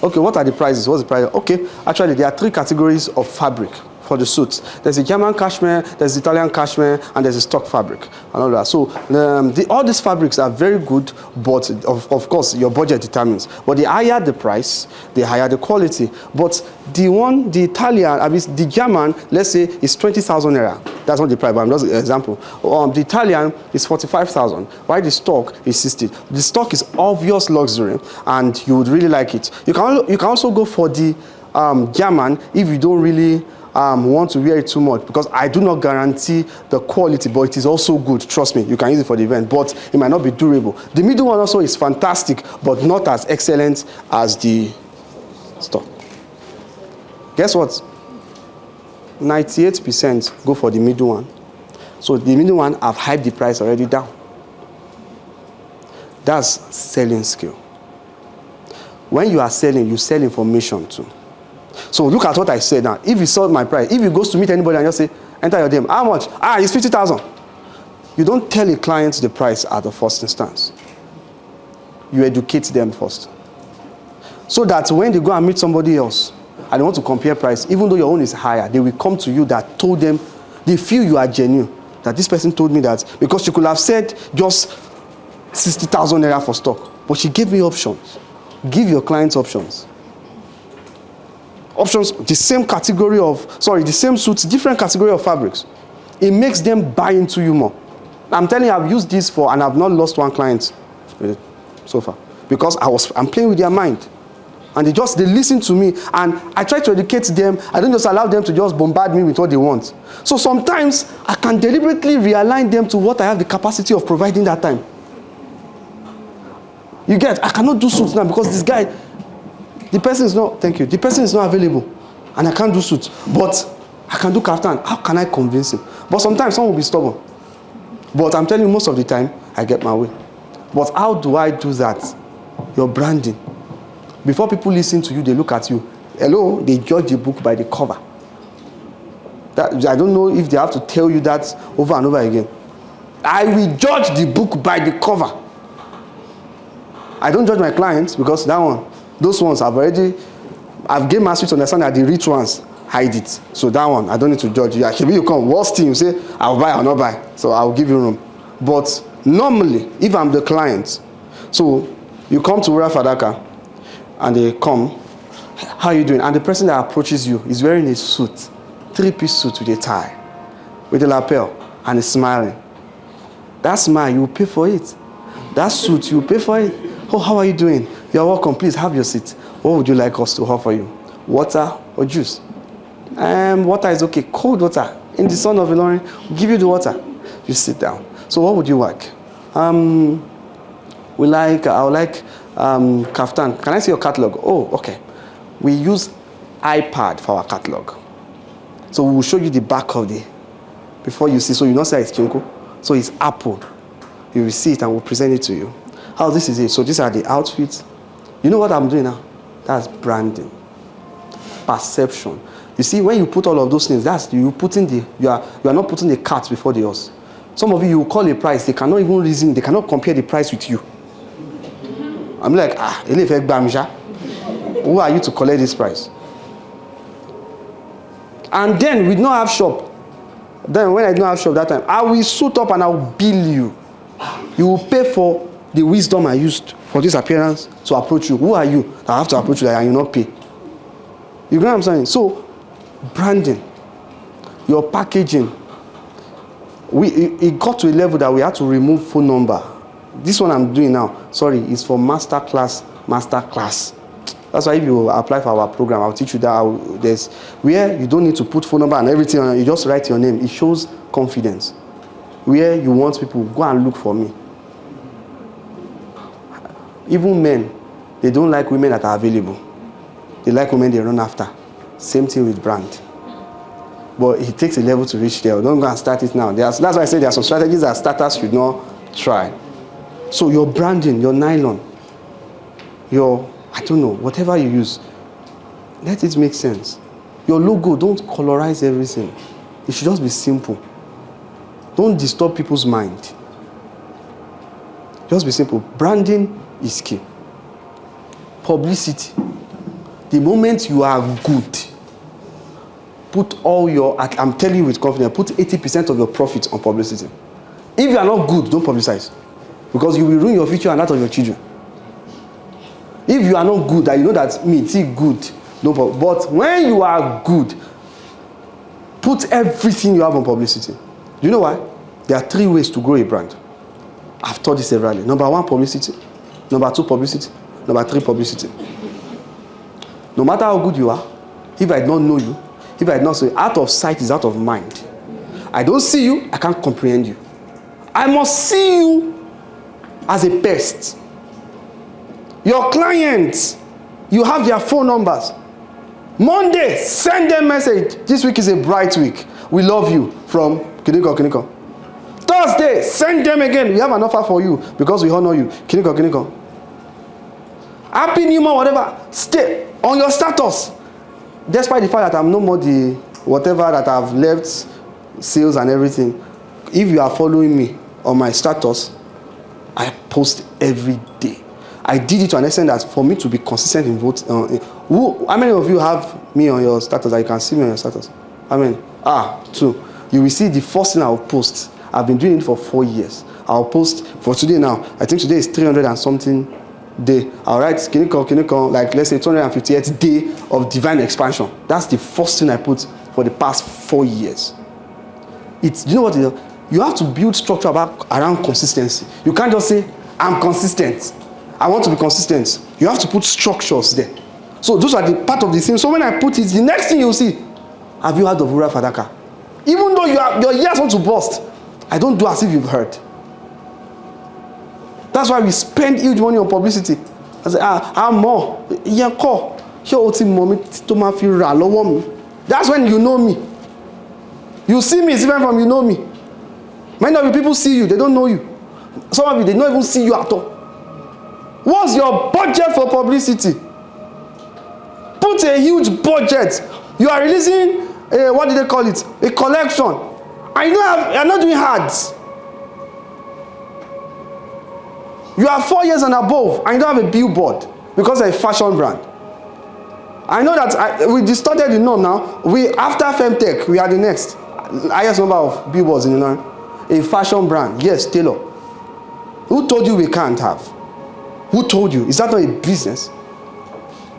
Okay, what are the prices? What's the price? Okay, actually there are 3 categories of fabric for the suits. There's the German cashmere, there's the Italian cashmere, and there's the stock fabric and all that. So all these fabrics are very good, but of course your budget determines. But the higher the price, the higher the quality. But the Italian, the German, let's say is 20,000 naira. That's not the price, but I'm just an example. The Italian is 45,000. While the stock is 60. The stock is obvious luxury, and you would really like it. You can also go for the German if you don't really want to wear it too much, because I do not guarantee the quality, but it is also good. Trust me, you can use it for the event, but it might not be durable. The middle one also is fantastic, but not as excellent as the stock. Guess what? 98% go for the middle one. So the middle one, I've hyped the price already down. That's selling skill. When you are selling, you sell information too. So look at what I said now. If you saw my price, if you goes to meet anybody and just say, enter your DM, how much? It's 50,000. You don't tell a client the price at the first instance. You educate them first. So that when they go and meet somebody else and they want to compare price, even though your own is higher, they will come to you that told them, they feel you are genuine. That this person told me that, because she could have said just 60,000 naira for stock, but she gave me options. Give your clients options. Options, the same suits, different category of fabrics. It makes them buy into you more. I'm telling you, I've used this and I've not lost one client so far, because I'm playing with their mind. And they listen to me, and I try to educate them. I don't just allow them to just bombard me with what they want. So sometimes I can deliberately realign them to what I have the capacity of providing that time. You get, I cannot do suits now because this guy, the person is not available, and I can't do suits, but I can do kaftan. How can I convince him? But sometimes someone will be stubborn. But I'm telling you, most of the time, I get my way. But how do I do that? Your branding. Before people listen to you, they look at you. Hello, they judge the book by the cover. I don't know if they have to tell you that over and over again. I will judge the book by the cover. I don't judge my clients because those ones I've gained mastery to understand that the rich ones hide it. So that one, I don't need to judge you. Actually, you come, worst thing, you say, I'll buy, I'll not buy. So I'll give you room. But normally, if I'm the client, so you come to Wurafadaka and they come, how are you doing? And the person that approaches you is wearing a suit, 3-piece suit with a tie, with a lapel, and is smiling. That smile, you pay for it. That suit, you pay for it. Oh, how are you doing? You're welcome. Please have your seat. What would you like us to offer you? Water or juice? Water is okay. Cold water. In the sun of Ilorin, we'll give you the water. You sit down. So what would you like? I would like kaftan. Can I see your catalog? Oh, okay. We use iPad for our catalog. So we will show you the back of before you see. So you don't say it's Kinko. So it's Apple. You will see it and we'll present it to you. How this is it. So these are the outfits. You know what I'm doing now? That's branding. Perception. You see, when you put all of those things, you are not putting the cart before the horse. Some of you call a price, they cannot even reason, they cannot compare the price with you. I'm like, who are you to collect this price? And then we don't have shop. Then when I don't have shop that time, I will suit up and I will bill you. You will pay for the wisdom I used for this appearance to approach you. Who are you? I have to approach you and you not pay. You know what I'm saying? So, branding, your packaging. It got to a level that we had to remove phone number. This one I'm doing now, is for Masterclass. That's why if you apply for our program, I'll teach you that there's where you don't need to put phone number and everything on, you just write your name. It shows confidence. Where you want people, go and look for me. Even men, they don't like women that are available. They like women they run after. Same thing with brand. But it takes a level to reach there. Don't go and start it now. That's why I say there are some strategies that starters should not try. So your branding, your nylon, whatever you use, let it make sense. Your logo, don't colorize everything. It should just be simple. Don't disturb people's mind. Just be simple. Branding is key. Publicity. The moment you are good, put I'm telling you with confidence, put 80% of your profits on publicity. If you are not good, don't publicize. Because you will ruin your future and that of your children. If you are not good, that you know that it's good, don't publicize. But when you are good, put everything you have on publicity. Do you know why? There are 3 ways to grow a brand. I've taught this severally. Number 1, publicity. Number 2, publicity. Number 3, publicity. No matter how good you are, if I don't know you, if I don't say, out of sight is out of mind. I don't see you, I can't comprehend you. I must see you as a pest. Your clients, you have their phone numbers. Monday, send them message. This week is a bright week. We love you from Kiniko. Thursday, send them again. We have an offer for you because we honor you. Kiniko. Happy New Month, whatever. Stay on your status. Despite the fact that I'm no more the whatever that I've left sales and everything. If you are following me on my status, I post every day. I did it to an extent that for me to be consistent in vote. How many of you have me on your status that you can see me on your status? I mean, 2. You will see the first thing I'll post. I've been doing it for 4 years. I'll post for today now. I think today is 300 and something day. I'll write Kiniko, like let's say 258th day of divine expansion. That's the first thing I put for the past 4 years. You know what? You have to build structure around consistency. You can't just say, I'm consistent. I want to be consistent. You have to put structures there. So those are the part of the thing. So when I put it, the next thing you'll see, have you heard of Wurafadaka? Even though your ears want to burst, I don't do as if you've heard. That's why we spend huge money on publicity. I say, I'm more. That's when you know me. You see me, it's different from you know me. Many of you people see you, they don't know you. Some of you, they don't even see you at all. What's your budget for publicity? Put a huge budget. You are releasing what do they call it? A collection. And you're not doing ads. You are 4 years and above, and you don't have a billboard because you're a fashion brand. I know that we distorted the norm now. After Femtech, we are the next highest number of billboards in Ilorin. A fashion brand. Yes, Taylor. Who told you we can't have? Who told you? Is that not a business?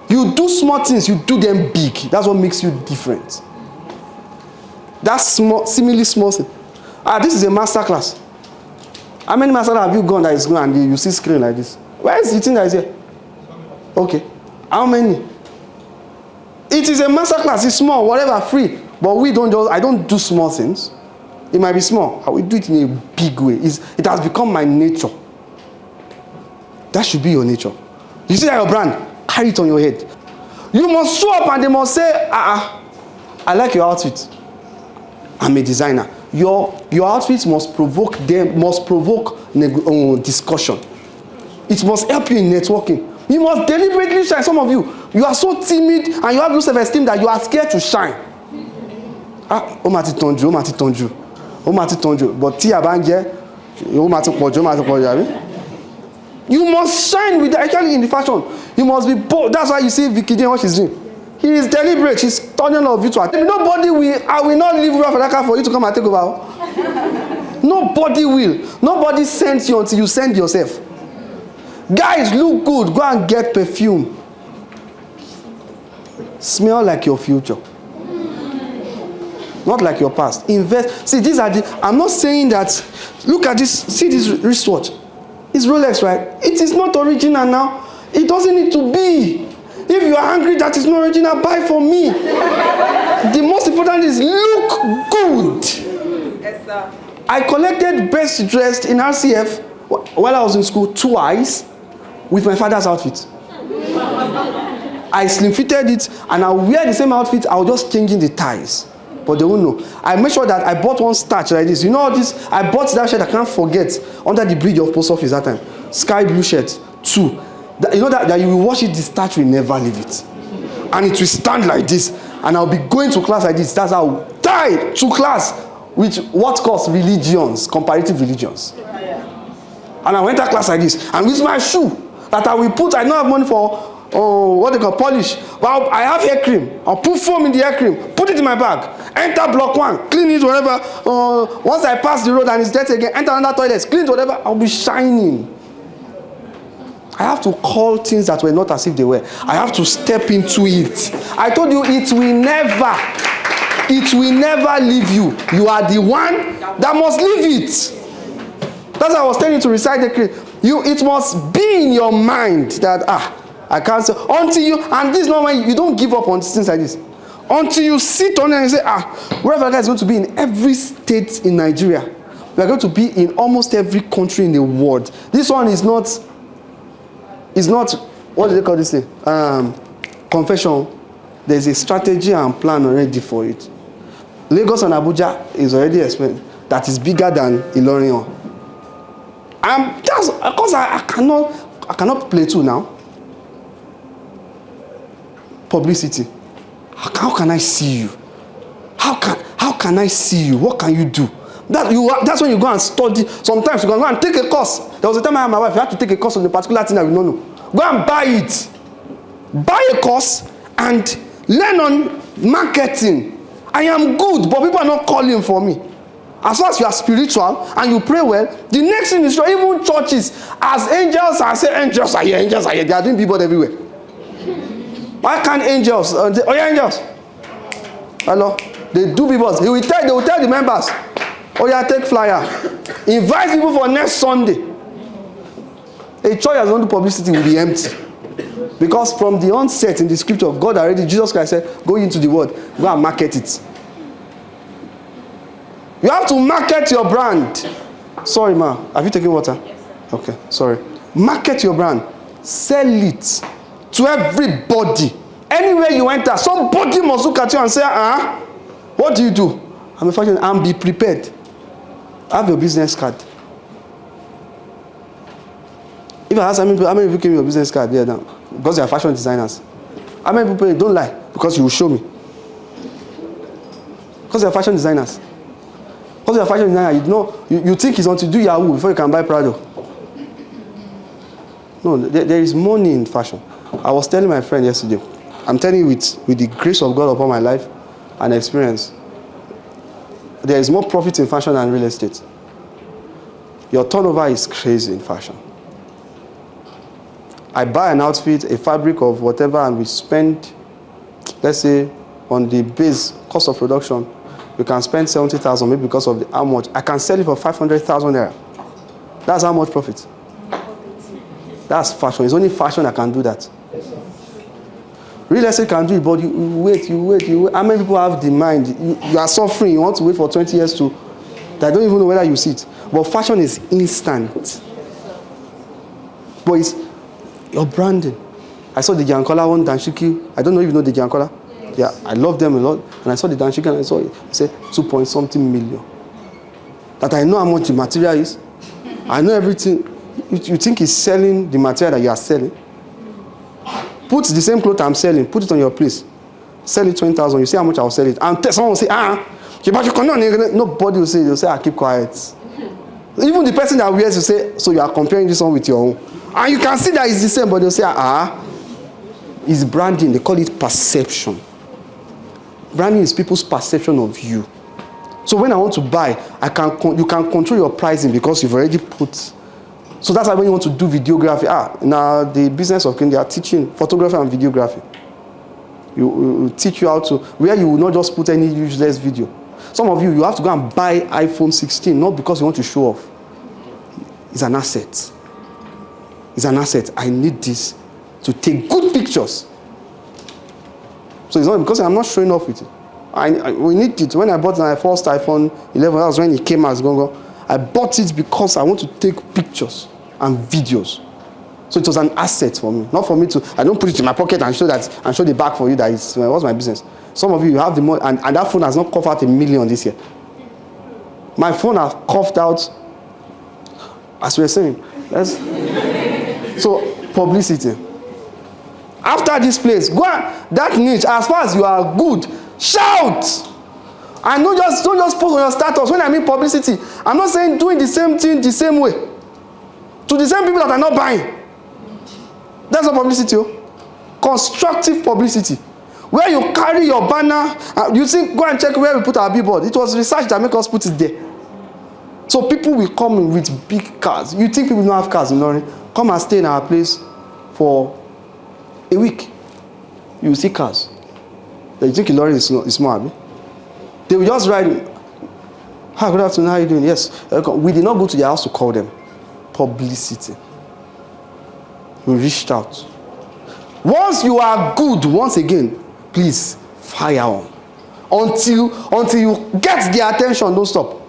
You do small things, you do them big. That's what makes you different. That's small, seemingly small thing. This is a masterclass. How many masterclass have you gone that is going and you see screen like this? Where is the thing that is here? Okay. How many? It is a masterclass. It's small, whatever, free. But I don't do small things. It might be small. I will do it in a big way. It has become my nature. That should be your nature. You see that your brand? Carry it on your head. You must show up and they must say, I like your outfit. I'm a designer. Your outfits must provoke discussion. It must help you in networking. You must deliberately shine. Some of you are so timid and you have low self-esteem that you are scared to shine. Omati tonju. But tia banje, you must shine with actually in the fashion. You must be bold. That's why you see Vicky doing what she's doing. He is deliberate. She's turning all of you to attention. I will not leave Wurafadaka for you to come and take over. Nobody will. Nobody sends you until you send yourself. Guys, look good. Go and get perfume. Smell like your future. Not like your past. Invest. See, I'm not saying that. Look at this. See this wristwatch. It's Rolex, right? It is not original now. It doesn't need to be. If you are angry that is not original, buy for me. The most important is look good. Yes, sir. I collected best dressed in RCF while I was in school twice with my father's outfit. I slim fitted it and I wear the same outfit. I was just changing the ties. But they won't know. I made sure that I bought one starch like this. You know this? I bought that shirt I can't forget under the bridge of post office that time. Sky blue shirt. 2. You know that you will wash it, the starch will never leave it. And it will stand like this. And I'll be going to class like this. That's how I will tie to class with what course? Religions, comparative religions. And I went to class like this. And with my shoe that I will put, I don't have money for what they call polish. But I have hair cream. I'll put foam in the hair cream. Put it in my bag. Enter block 1. Clean it whatever. Once I pass the road and it's dirty again, enter another toilet. Clean it whatever. I'll be shining. I have to call things that were not as if they were. I have to step into it. I told you it will never leave you. You are the one that must leave it. That's why I was telling you to recite the creed. It must be in your mind that I can't say until you, and this is not when you don't give up on things like this. Until you sit on it and say, Wurafadaka is going to be in every state in Nigeria. We are going to be in almost every country in the world. This one is not, what do they call this thing? Confession. There's a strategy and plan already for it. Lagos and Abuja is already explained. That is bigger than Ilorin. That's because I cannot play too now. Publicity. How can I see you? How can I see you? What can you do? That's when you go and study. Sometimes you go and take a course. There was a time I had my wife, you had to take a course on a particular thing that we don't know. Go and buy it. Buy a course and learn on marketing. I am good, but people are not calling for me. As far as you are spiritual and you pray well, the next thing is even churches, as angels, I say angels are here, they are doing billboard everywhere. Why can't angels? Angels. Hello? They do billboards. They will tell the members, take flyer. Invite people for next Sunday. A church that doesn't do publicity will be empty. Because from the onset in the scripture, God already, Jesus Christ said, go into the world, go and market it. You have to market your brand. Sorry, ma. Have you taken water? Yes, sir. Okay, sorry. Market your brand. Sell it to everybody. Anywhere you enter, somebody must look at you and say, what do you do? I'm a fashion, and be prepared. Have your business card. If I ask how many people gave your business card there now, because they are fashion designers, how many people don't lie? Because you will show me. Because you're fashion designers. Because you're a fashion designer, you think it's on to do Yahoo before you can buy Prado. No, there is money in fashion. I was telling my friend yesterday, I'm telling you with the grace of God upon my life and experience, there is more profit in fashion than real estate. Your turnover is crazy in fashion. I buy an outfit, a fabric of whatever, and we spend, let's say, on the base cost of production, we can spend 70,000 maybe because of how much. I can sell it for 500,000 naira. That's how much profit. That's fashion. It's only fashion that can do that. Real estate can do it, but you wait. How many people have the mind? You are suffering. You want to wait for 20 years to. They don't even know whether you see it. But fashion is instant. But it's your branding. I saw the Giancola one, Danshiki. I don't know if you know the Giancola. Yeah, I love them a lot. And I saw the Danshiki and I saw it. I said 2-point-something million. That I know how much the material is. I know everything. You think he's selling the material that you are selling? Put the same clothes I'm selling, put it on your place. Sell it 20,000. You see how much I'll sell it. And someone will say, nobody will say, they'll say, keep quiet. Even the person that wears will say, so you are comparing this one with your own. And you can see that it's the same, but they'll say, it's branding. They call it perception. Branding is people's perception of you. So when I want to buy, you can control your pricing because you've already put. So that's why when you want to do videography, now the business of Kenya, they are teaching photography and videography. You teach you how to, where you will not just put any useless video. Some of you have to go and buy iPhone 16, not because you want to show off. It's an asset. It's an asset. I need this to take good pictures. So it's not because I'm not showing off with it. We need it. When I bought my first iPhone 11, that was when it came as Gongo. I bought it because I want to take pictures and videos. So it was an asset for me. Not for me to, I don't put it in my pocket and show the back for you that it's, what's my business? Some of you have the money, and that phone has not coughed out $1 million this year. My phone has coughed out, as we were saying. So, publicity. After this place, go on, that niche, as far as you are good, shout! And don't just post on your status. When I mean publicity, I'm not saying doing the same thing the same way. To the same people that are not buying. That's not publicity. Constructive publicity. Where you carry your banner, you think, go and check where we put our billboard. It was research that make us put it there. So people will come in with big cars. You think people don't have cars in Lorry? Come and stay in our place for a week. You will see cars. You think Lorry is small, abi? They will just write, hi, good afternoon, how are you doing? Yes. We did not go to their house to call them. Publicity. We reached out. Once you are good, once again, please, fire on. Until you get their attention, don't stop.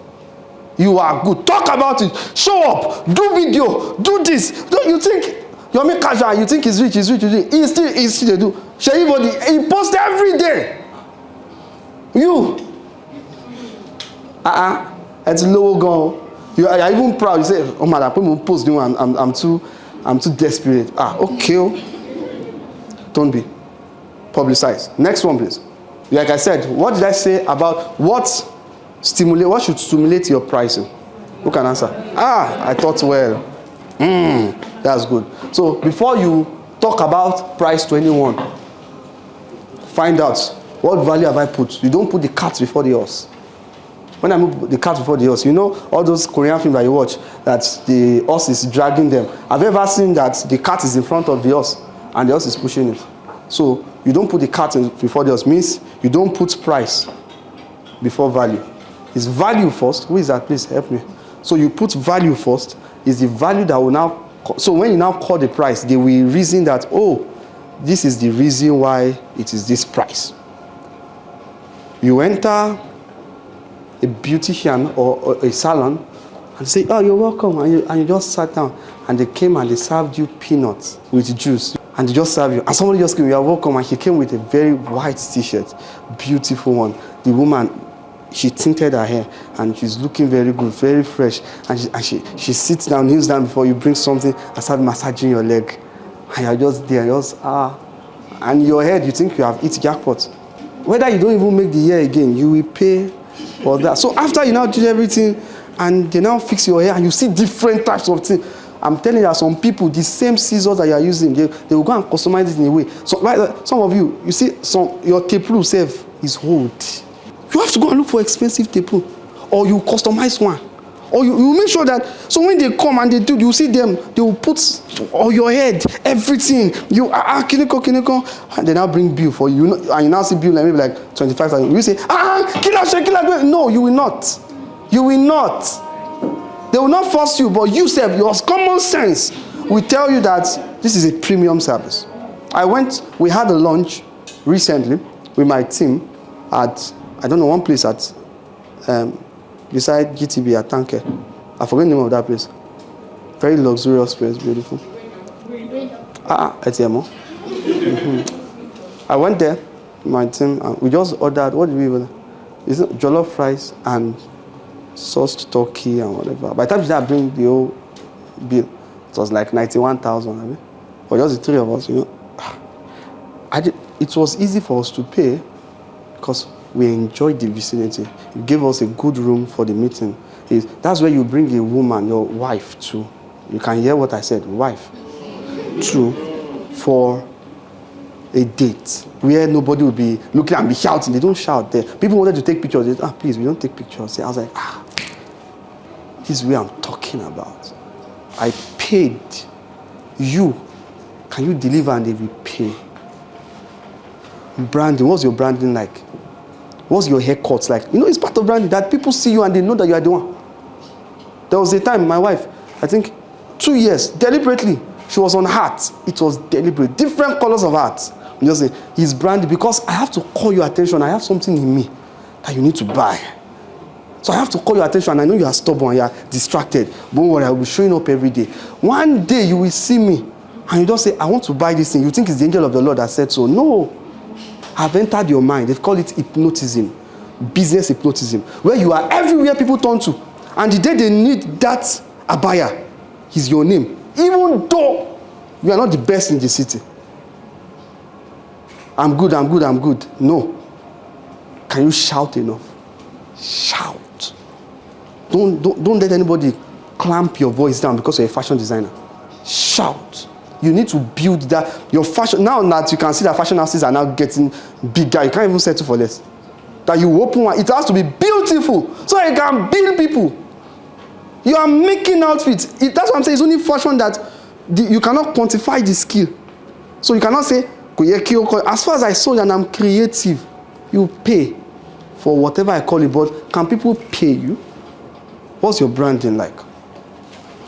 You are good. Talk about it. Show up. Do video. Do this. Don't you think, you're me casual, you think he's rich. He still do. He posts every day. You. It's low gone. You are even proud. You say, oh man, I put my post doing. I'm too desperate. Okay. Don't be. Publicize. Next one, please. Like I said, what did I say about what should stimulate your pricing? Who can answer? I thought well. That's good. So before you talk about price to anyone, find out what value have I put. You don't put the cart before the horse. When I move the cart before the horse, you know all those Korean films that you watch that the horse is dragging them. Have you ever seen that the cart is in front of the horse and the horse is pushing it? So you don't put the cart before the horse, means you don't put price before value. It's value first. Who is that? Please help me. So you put value first. Is the value that will now. So when you now call the price, they will reason that, oh, this is the reason why it is this price. You enter a beautician or a salon and say, oh, you're welcome, and you just sat down, and they came and they served you peanuts with juice, and they just served you, and somebody just came, you're welcome, and she came with a very white t-shirt, beautiful one. The woman, she tinted her hair, and she's looking very good, very fresh, and she sits down, kneels down before you bring something, and start massaging your leg, and you're just there, and in your head you think you have hit jackpot. Whether you don't even make the hair again, you will pay for that. So after you now do everything, and they now fix your hair, and you see different types of things. I'm telling you, some people, the same scissors that you are using, they will go and customize it in a way. So, right, some of you, you see, your tape rule self is old. You have to go and look for expensive tape rule, or you customize one, or you make sure that, so when they come and they do, you see them, they will put on your head, everything. You kiniko, and they now bring bill for you, and you now see bill like maybe like 25,000. You say, killer. No, you will not. You will not. They will not force you, but you self, your common sense will tell you that this is a premium service. We had a lunch recently with my team at, I don't know, one place at, beside GTB at Tanke. I forget the name of that place. Very luxurious place, beautiful. Etiemo. I went there with my team, and we just ordered, what did we order? Is it jollof rice and sauced turkey and whatever. By the time I bring the whole bill, it was like 91,000. I mean, for just the three of us, it was easy for us to pay because we enjoyed the vicinity. It gave us a good room for the meeting. That's where you bring a woman, your wife, too. You can hear what I said, wife, too, for a date where nobody will be looking and be shouting. They don't shout there. People wanted to take pictures. They said, please, we don't take pictures. I was like, this is where I'm talking about. I paid you. Can you deliver and they will pay? Branding, what's your branding like? What's your haircut like? It's part of branding that people see you and they know that you are the one. There was a time my wife, I think 2 years, deliberately, she was on heart. It was deliberate. Different colors of heart. You just say, he's branded because I have to call your attention. I have something in me that you need to buy. So I have to call your attention. I know you are stubborn, you are distracted. Don't worry, I will be showing up every day. One day you will see me and you just say, I want to buy this thing. You think it's the angel of the Lord that said so. No. I've entered your mind. They call it hypnotism. Business hypnotism. Where you are everywhere people turn to. And the day they need that abaya, is your name. Even though you are not the best in the city. I'm good. No. Can you shout enough? Shout. Don't let anybody clamp your voice down because you're a fashion designer. Shout. You need to build that. Your fashion, now that you can see that fashion houses are now getting bigger, you can't even settle for less. That you open one, it has to be beautiful so you can build people. You are making outfits. That's what I'm saying. It's only fashion that you cannot quantify the skill. So you cannot say, as far as I saw and I'm creative, you pay for whatever I call it, but can people pay you? What's your branding like?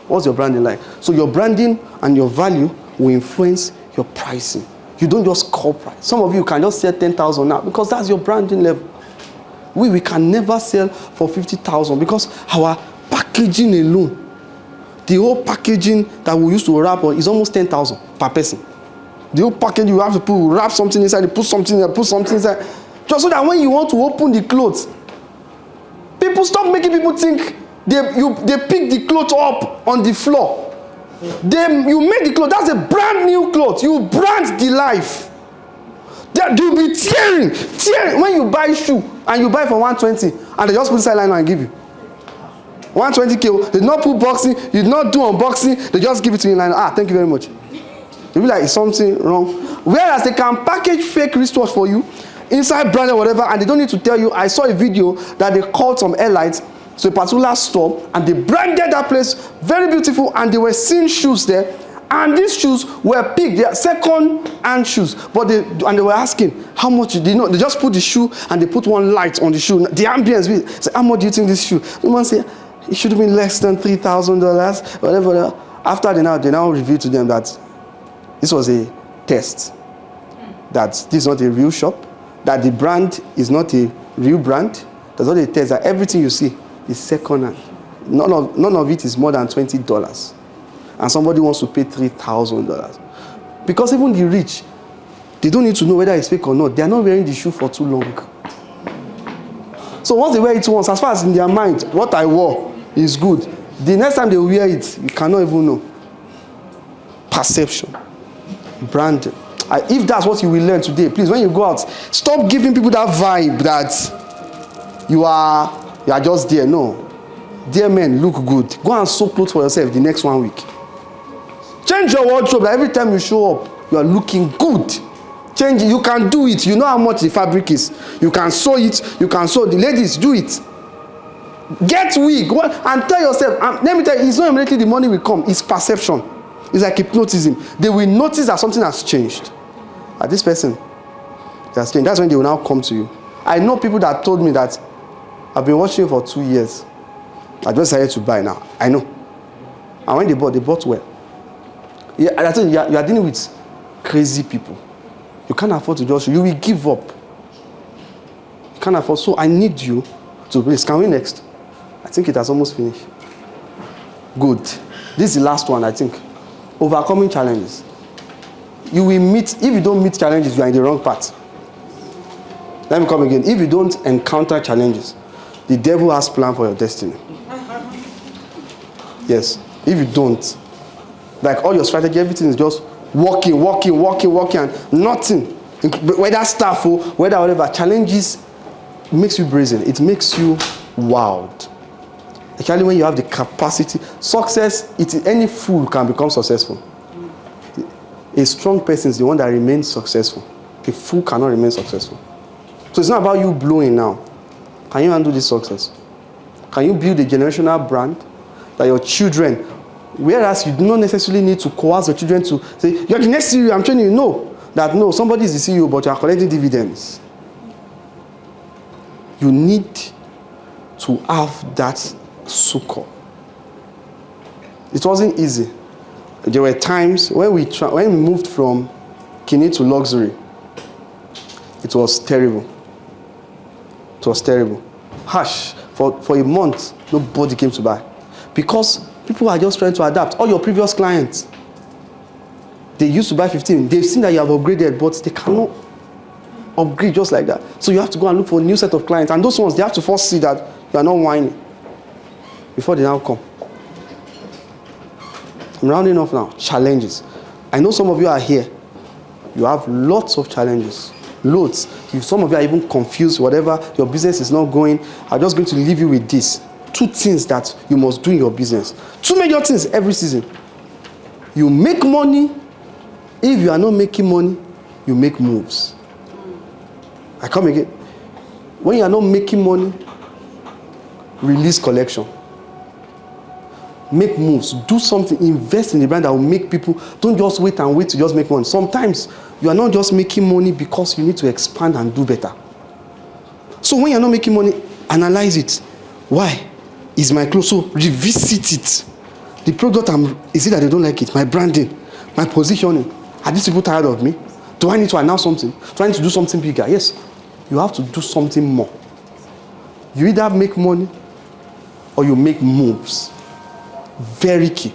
What's your branding like? So your branding and your value will influence your pricing. You don't just call price. Some of you can just sell 10,000 now because that's your branding level. We can never sell for 50,000 because our packaging alone, the whole packaging that we used to wrap on is almost 10,000 per person. The whole package you have to wrap something inside, you put something inside, just so that when you want to open the clothes, people stop making people think they pick the clothes up on the floor. You make the clothes. That's a brand new clothes. You brand the life. You'll be tearing. When you buy shoe and you buy for 120 and they just put inside liner and give you 120K. They did not put boxing. You did not do unboxing. They just give it to you in liner. Thank you very much. You'll be like, is something wrong? Whereas they can package fake wristwatch for you, inside brand or whatever, and they don't need to tell you. I saw a video that they called some airlines to a particular store and they branded that place very beautiful, and they were seeing shoes there, and these shoes were picked. They are second-hand shoes, but they were asking how much. They just put the shoe and they put one light on the shoe. The ambience. Say, how much do you think this shoe? Someone say it should have been less than $3,000, whatever. After they now reveal to them that this was a test, that this is not a real shop, that the brand is not a real brand. That's not a test. That everything you see is second-hand. None of it is more than $20. And somebody wants to pay $3,000. Because even the rich, they don't need to know whether it's fake or not. They are not wearing the shoe for too long. So once they wear it once, as far as in their mind, what I wore is good. The next time they wear it, you cannot even know. Perception. Branding. If that's what you will learn today, please, when you go out, stop giving people that vibe that you are just there. No. Dear men, look good. Go and sew clothes for yourself the next 1 week. Change your wardrobe. Like every time you show up, you are looking good. Change it. You can do it. You know how much the fabric is. You can sew it. You can sew. The ladies, do it. Get wig. And tell yourself, let me tell you, it's not immediately the money will come. It's perception. It's like hypnotism. They will notice that something has changed. This person has changed. That's when they will now come to you. I know people that told me that I've been watching you for 2 years. I just decided to buy now. I know. And when they bought well. Yeah, I think you are dealing with crazy people. You can't afford to just, you will give up. You can't afford. So I need you to please. Can we next? I think it has almost finished. Good. This is the last one, I think. Overcoming challenges. You will meet, if you don't meet challenges, you are in the wrong path. Let me come again. If you don't encounter challenges, the devil has plan for your destiny. Yes. If you don't, like all your strategy, everything is just working, and nothing. Whether staff or whether whatever, challenges makes you brazen. It makes you wild. Actually, when you have the capacity, success, any fool can become successful. A strong person is the one that remains successful. A fool cannot remain successful. So it's not about you blowing now. Can you handle this success? Can you build a generational brand that your children, whereas you do not necessarily need to coerce your children to say, you're the next CEO, I'm training you. No, somebody is the CEO, but you are collecting dividends. You need to have that succor. It wasn't easy. There were times when we moved from Keynote to luxury. It was terrible. It was terrible. Harsh. For a month, nobody came to buy. Because people are just trying to adapt. All your previous clients, they used to buy 15. They've seen that you have upgraded, but they cannot upgrade just like that. So you have to go and look for a new set of clients. And those ones, they have to first see that you are not whining before they now come. I'm rounding off now. Challenges. I know some of you are here. You have lots of challenges. Loads. Some of you are even confused, whatever, your business is not going. I'm just going to leave you with this. 2 things that you must do in your business. 2 major things every season. You make money. If you are not making money, you make moves. I come again. When you are not making money, release collection. Make moves. Do something. Invest in the brand that will make people. Don't just wait to just make money. Sometimes you are not just making money because you need to expand and do better. So when you are not making money, analyze it. Why? Is my clothes? So revisit it. The product, is it that they don't like it? My branding, my positioning. Are these people tired of me? Do I need to announce something? Do I need to do something bigger? Yes. You have to do something more. You either make money or you make moves. Very key.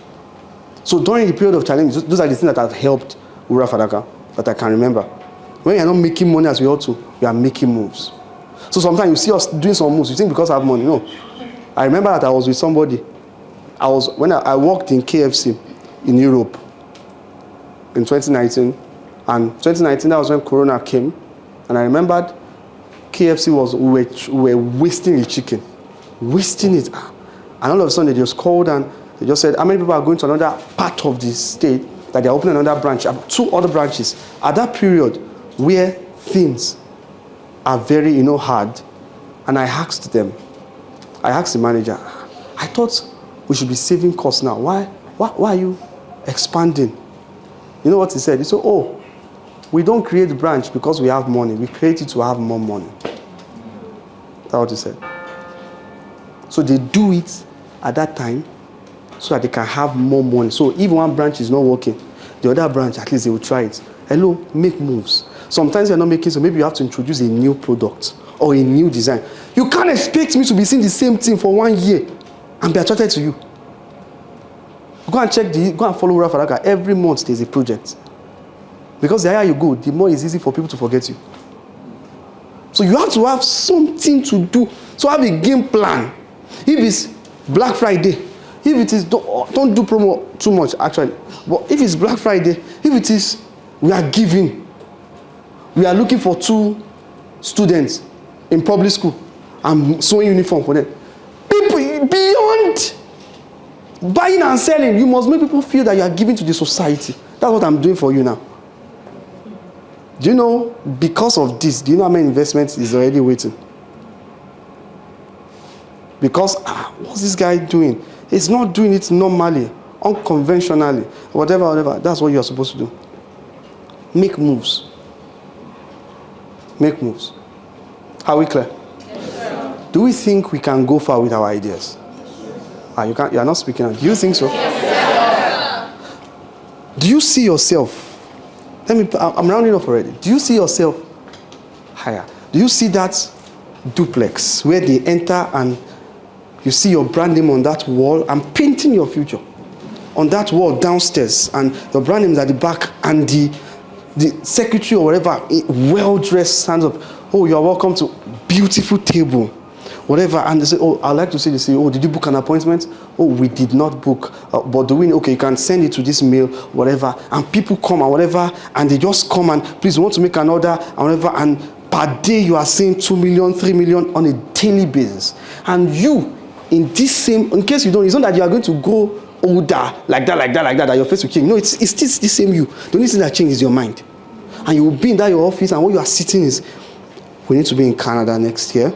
So during the period of challenge, those are the things that have helped Wurafadaka that I can remember. When you are not making money as we ought to, you are making moves. So sometimes you see us doing some moves, you think because I have money. No. I remember that I was with somebody. When I worked in KFC in Europe in 2019. And 2019, that was when Corona came. And I remembered KFC we were wasting the chicken. Wasting it. And all of a sudden, they just called and they just said, how many people are going to another part of the state that they're opening another branch? 2 other branches. At that period where things are very, hard. And I asked them, I asked the manager, I thought we should be saving costs now. Why are you expanding? You know what he said? He said, we don't create the branch because we have money. We create it to have more money. That's what he said. So they do it at that time so that they can have more money. So if one branch is not working, the other branch, at least they will try it. Hello, make moves. Sometimes you're not making, so maybe you have to introduce a new product or a new design. You can't expect me to be seeing the same thing for 1 year and be attracted to you. Go and follow Wurafadaka. Every month there's a project. Because the higher you go, the more it's easy for people to forget you. So you have to have something to do. So have a game plan. If it's Black Friday, if it is, don't do promo too much actually. But if it's Black Friday, if it is We are giving. We are looking for 2 students in public school. I'm sewing uniform for them. People, beyond buying and selling, you must make people feel that you are giving to the society. That's what I'm doing for you now. Do you know, because of this, do you know how many investments is already waiting? Because, what's this guy doing? He's not doing it normally, unconventionally, whatever. That's what you're supposed to do. Make moves. Make moves. Are we clear? Yes, do we think we can go far with our ideas? You are not speaking out. Do you think so? Yes, do you see yourself? I'm rounding off already. Do you see yourself higher? Do you see that duplex where they enter and you see your brand name on that wall? I'm painting your future on that wall downstairs, and your brand name is at the back, and the secretary or whatever, well dressed, stands up. Oh, you are welcome to beautiful table, whatever. And they say, oh, I'd like to say, they say, oh, did you book an appointment? Oh, we did not book, but do we? Okay, you can send it to this mail, whatever. And people come and whatever, and they just come and please want to make an order and whatever. And per day you are saying 2 million, 3 million on a daily basis. And you, in this same, in case you don't, it's not that you are going to go older like that your face will change. No, it's still the same you. The only thing that changes is your mind. And you will be in that your office, and what you are sitting is, we need to be in Canada next year.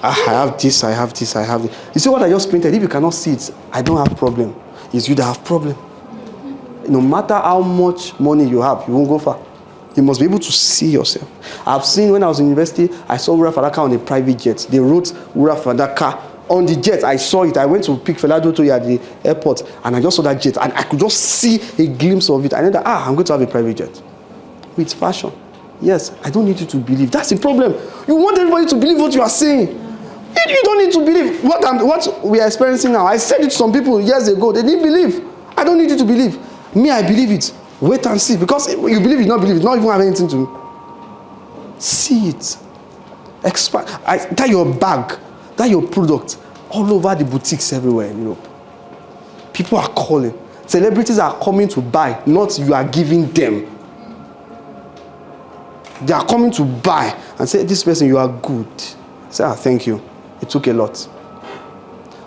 I have this. You see what I just painted? If you cannot see it, I don't have problem. It's you that have problem. No matter how much money you have, you won't go far. You must be able to see yourself. I've seen when I was in university, I saw Wurafadaka on a private jet. They wrote Wurafadaka on the jet. I saw it. I went to pick Felado to at the airport, and I just saw that jet, and I could just see a glimpse of it. I know that, I'm going to have a private jet. With fashion. Yes, I don't need you to believe. That's the problem. You want everybody to believe what you are saying. You don't need to believe what we are experiencing now. I said it to some people years ago. They didn't believe. I don't need you to believe. Me, I believe it. Wait and see. Because you believe it, not believe it, not even have anything to do. See it. Expand. That your bag, that your product, all over the boutiques everywhere in Europe. People are calling. Celebrities are coming to buy, not you are giving them. They are coming to buy and say, this person, you are good. Say, thank you. It took a lot.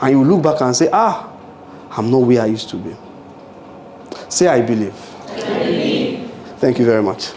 And you look back and say, I'm not where I used to be. Say, I believe. I believe. Thank you very much.